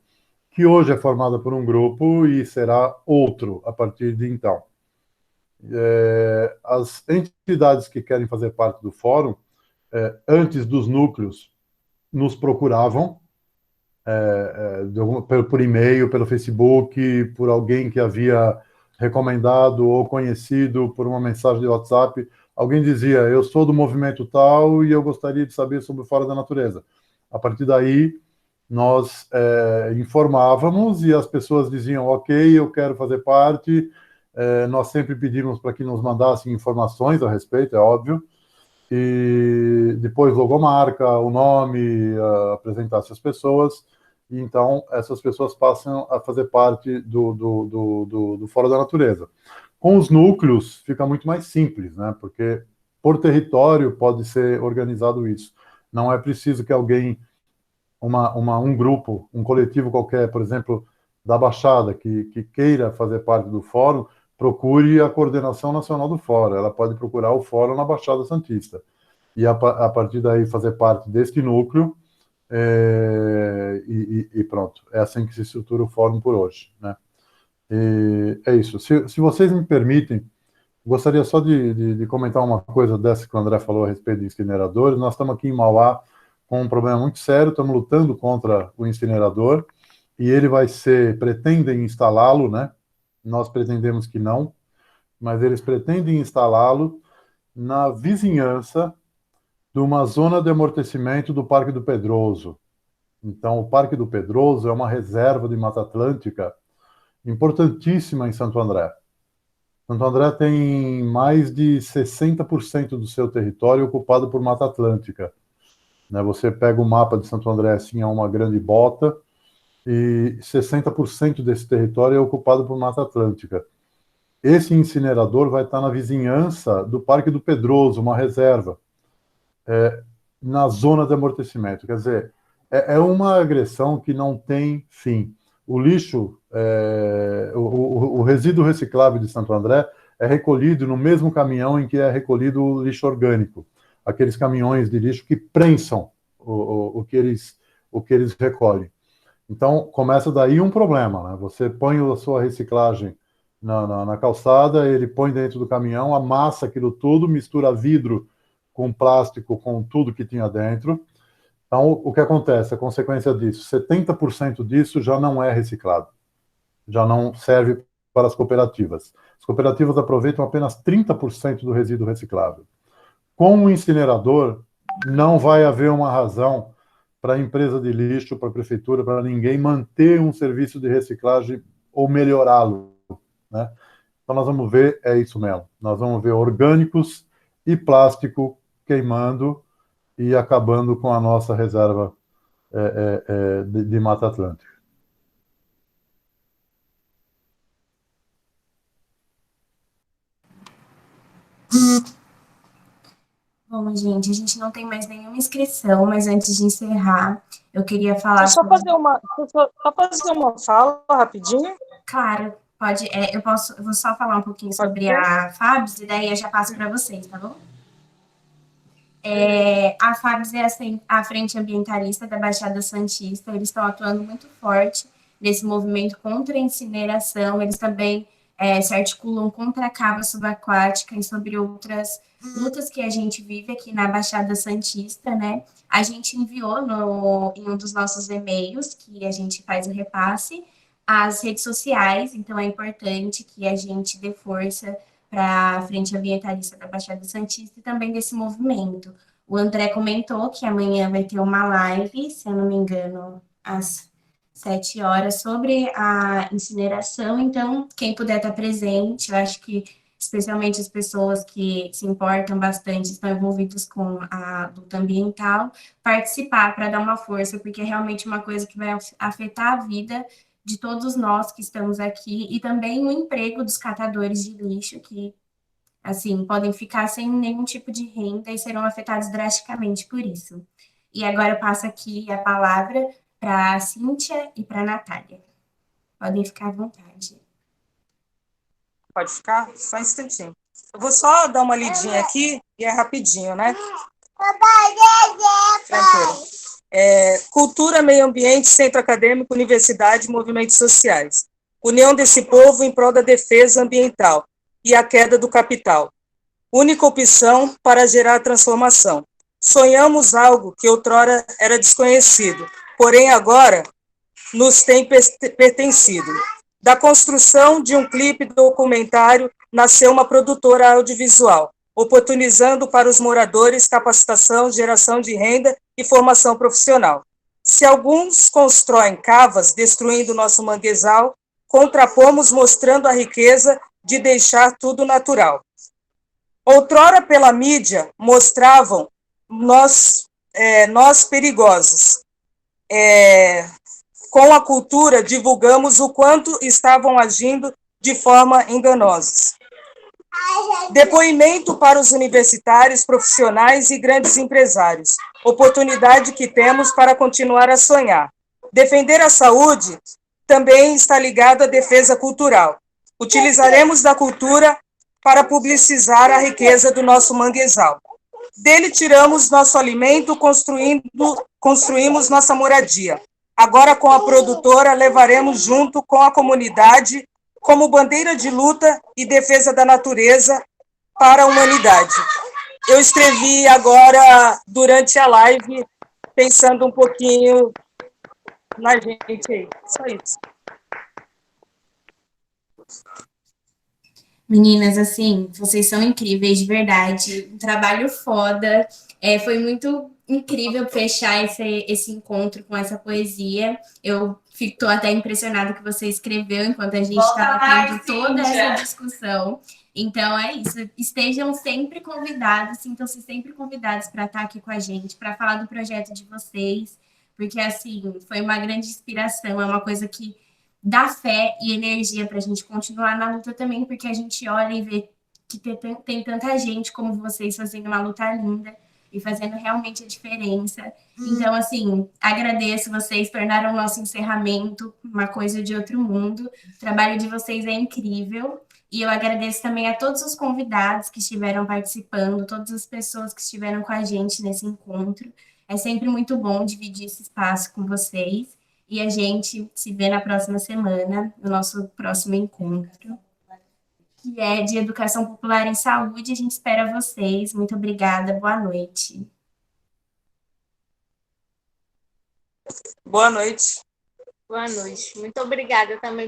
que hoje é formada por um grupo e será outro a partir de então. As entidades que querem fazer parte do fórum, antes dos núcleos, nos procuravam, por e-mail, pelo Facebook, por alguém que havia recomendado ou conhecido por uma mensagem de WhatsApp. Alguém dizia: eu sou do movimento tal e eu gostaria de saber sobre o Fórum da Natureza. A partir daí, nós informávamos e as pessoas diziam: ok, eu quero fazer parte. Nós sempre pedimos para que nos mandassem informações a respeito, é óbvio. e depois logomarca, o nome, apresentar-se às pessoas, e então essas pessoas passam a fazer parte do Fórum da Natureza. Com os núcleos fica muito mais simples, né? Porque por território pode ser organizado isso. Não é preciso que alguém, um grupo, um coletivo qualquer, por exemplo, da Baixada, que queira fazer parte do fórum, procure a coordenação nacional do fórum. Ela pode procurar o fórum na Baixada Santista. E a partir daí fazer parte deste núcleo, e pronto. É assim que se estrutura o fórum por hoje, né? E é isso. Se vocês me permitem, gostaria só de comentar uma coisa dessa que o André falou a respeito de incineradores. Nós estamos aqui em Mauá com um problema muito sério, estamos lutando contra o incinerador, e ele pretendem instalá-lo, né? Nós pretendemos que não, mas eles pretendem instalá-lo na vizinhança de uma zona de amortecimento do Parque do Pedroso. Então, o Parque do Pedroso é uma reserva de Mata Atlântica importantíssima em Santo André. Santo André tem mais de 60% do seu território ocupado por Mata Atlântica. Você pega o mapa de Santo André, assim, é uma grande bota, e 60% desse território é ocupado por Mata Atlântica. Esse incinerador vai estar na vizinhança do Parque do Pedroso, uma reserva, na zona de amortecimento. Quer dizer, é uma agressão que não tem fim. O lixo, o resíduo reciclável de Santo André é recolhido no mesmo caminhão em que é recolhido o lixo orgânico. Aqueles caminhões de lixo que prensam o que eles recolhem. Então, começa daí um problema, né? Você põe a sua reciclagem na calçada, ele põe dentro do caminhão, amassa aquilo tudo, mistura vidro com plástico, com tudo que tinha dentro. Então, o que acontece? A consequência disso, 70% disso já não é reciclado. Já não serve para as cooperativas. As cooperativas aproveitam apenas 30% do resíduo reciclável. Com o incinerador, não vai haver uma razão para a empresa de lixo, para a prefeitura, para ninguém manter um serviço de reciclagem ou melhorá-lo, né? Então, nós vamos ver, é isso mesmo. Nós vamos ver orgânicos e plástico queimando e acabando com a nossa reserva de Mata Atlântica. Bom, gente, a gente não tem mais nenhuma inscrição, mas antes de encerrar, eu queria falar... Deixa eu fazer uma fala rapidinho. Claro, pode. Eu vou só falar um pouquinho sobre a FABS, e daí eu já passo para vocês, tá bom? A FABS é a Frente Ambientalista da Baixada Santista. Eles estão atuando muito forte nesse movimento contra a incineração. Eles também se articulam contra a cava subaquática e sobre outras lutas que a gente vive aqui na Baixada Santista, né? A gente enviou em um dos nossos e-mails, que a gente faz o repasse, as redes sociais. Então é importante que a gente dê força para a Frente Ambientalista da Baixada Santista e também desse movimento. O André comentou que amanhã vai ter uma live, se eu não me engano, às 7 horas, sobre a incineração. Então, quem puder estar presente, eu acho que especialmente as pessoas que se importam bastante, estão envolvidas com a luta ambiental, participar para dar uma força, porque é realmente uma coisa que vai afetar a vida de todos nós que estamos aqui, e também o emprego dos catadores de lixo, que, assim, podem ficar sem nenhum tipo de renda e serão afetados drasticamente por isso. E agora eu passo aqui a palavra para a Cíntia e para a Natália. Podem ficar à vontade. Pode ficar? Só um instantinho. Eu vou só dar uma lidinha aqui, e é rapidinho, né? Tranquilo. Cultura, meio ambiente, centro acadêmico, universidade, movimentos sociais. União desse povo em prol da defesa ambiental e a queda do capital. Única opção para gerar a transformação. Sonhamos algo que outrora era desconhecido, porém agora nos tem pertencido. Da construção de um clipe documentário nasceu uma produtora audiovisual, oportunizando para os moradores capacitação, geração de renda e formação profissional. Se alguns constroem cavas, destruindo nosso manguezal, contrapomos mostrando a riqueza de deixar tudo natural. Outrora, pela mídia, mostravam nós perigosos. Com a cultura, divulgamos o quanto estavam agindo de forma enganosa. Depoimento para os universitários, profissionais e grandes empresários. Oportunidade que temos para continuar a sonhar. Defender a saúde também está ligado à defesa cultural. Utilizaremos da cultura para publicizar a riqueza do nosso manguezal. Dele tiramos nosso alimento, construímos nossa moradia. Agora, com a produtora, levaremos junto com a comunidade como bandeira de luta e defesa da natureza para a humanidade. Eu escrevi agora, durante a live, pensando um pouquinho na gente aí. Só isso. Meninas, assim, vocês são incríveis, de verdade. Um trabalho foda. Foi muito incrível fechar esse encontro com essa poesia. Eu tô até impressionada que você escreveu enquanto a gente estava tendo toda essa discussão. Então, é isso. Estejam sempre convidados, sintam-se sempre convidados para estar aqui com a gente, para falar do projeto de vocês, porque, assim, foi uma grande inspiração, é uma coisa que dá fé e energia para a gente continuar na luta também, porque a gente olha e vê que tem tanta gente como vocês fazendo uma luta linda e fazendo realmente a diferença. Então, assim, agradeço vocês, tornaram o nosso encerramento uma coisa de outro mundo. O trabalho de vocês é incrível. E eu agradeço também a todos os convidados que estiveram participando, todas as pessoas que estiveram com a gente nesse encontro. É sempre muito bom dividir esse espaço com vocês. E a gente se vê na próxima semana, no nosso próximo encontro, que é de Educação Popular em Saúde. A gente espera vocês. Muito obrigada. Boa noite. Boa noite. Boa noite. Muito obrigada também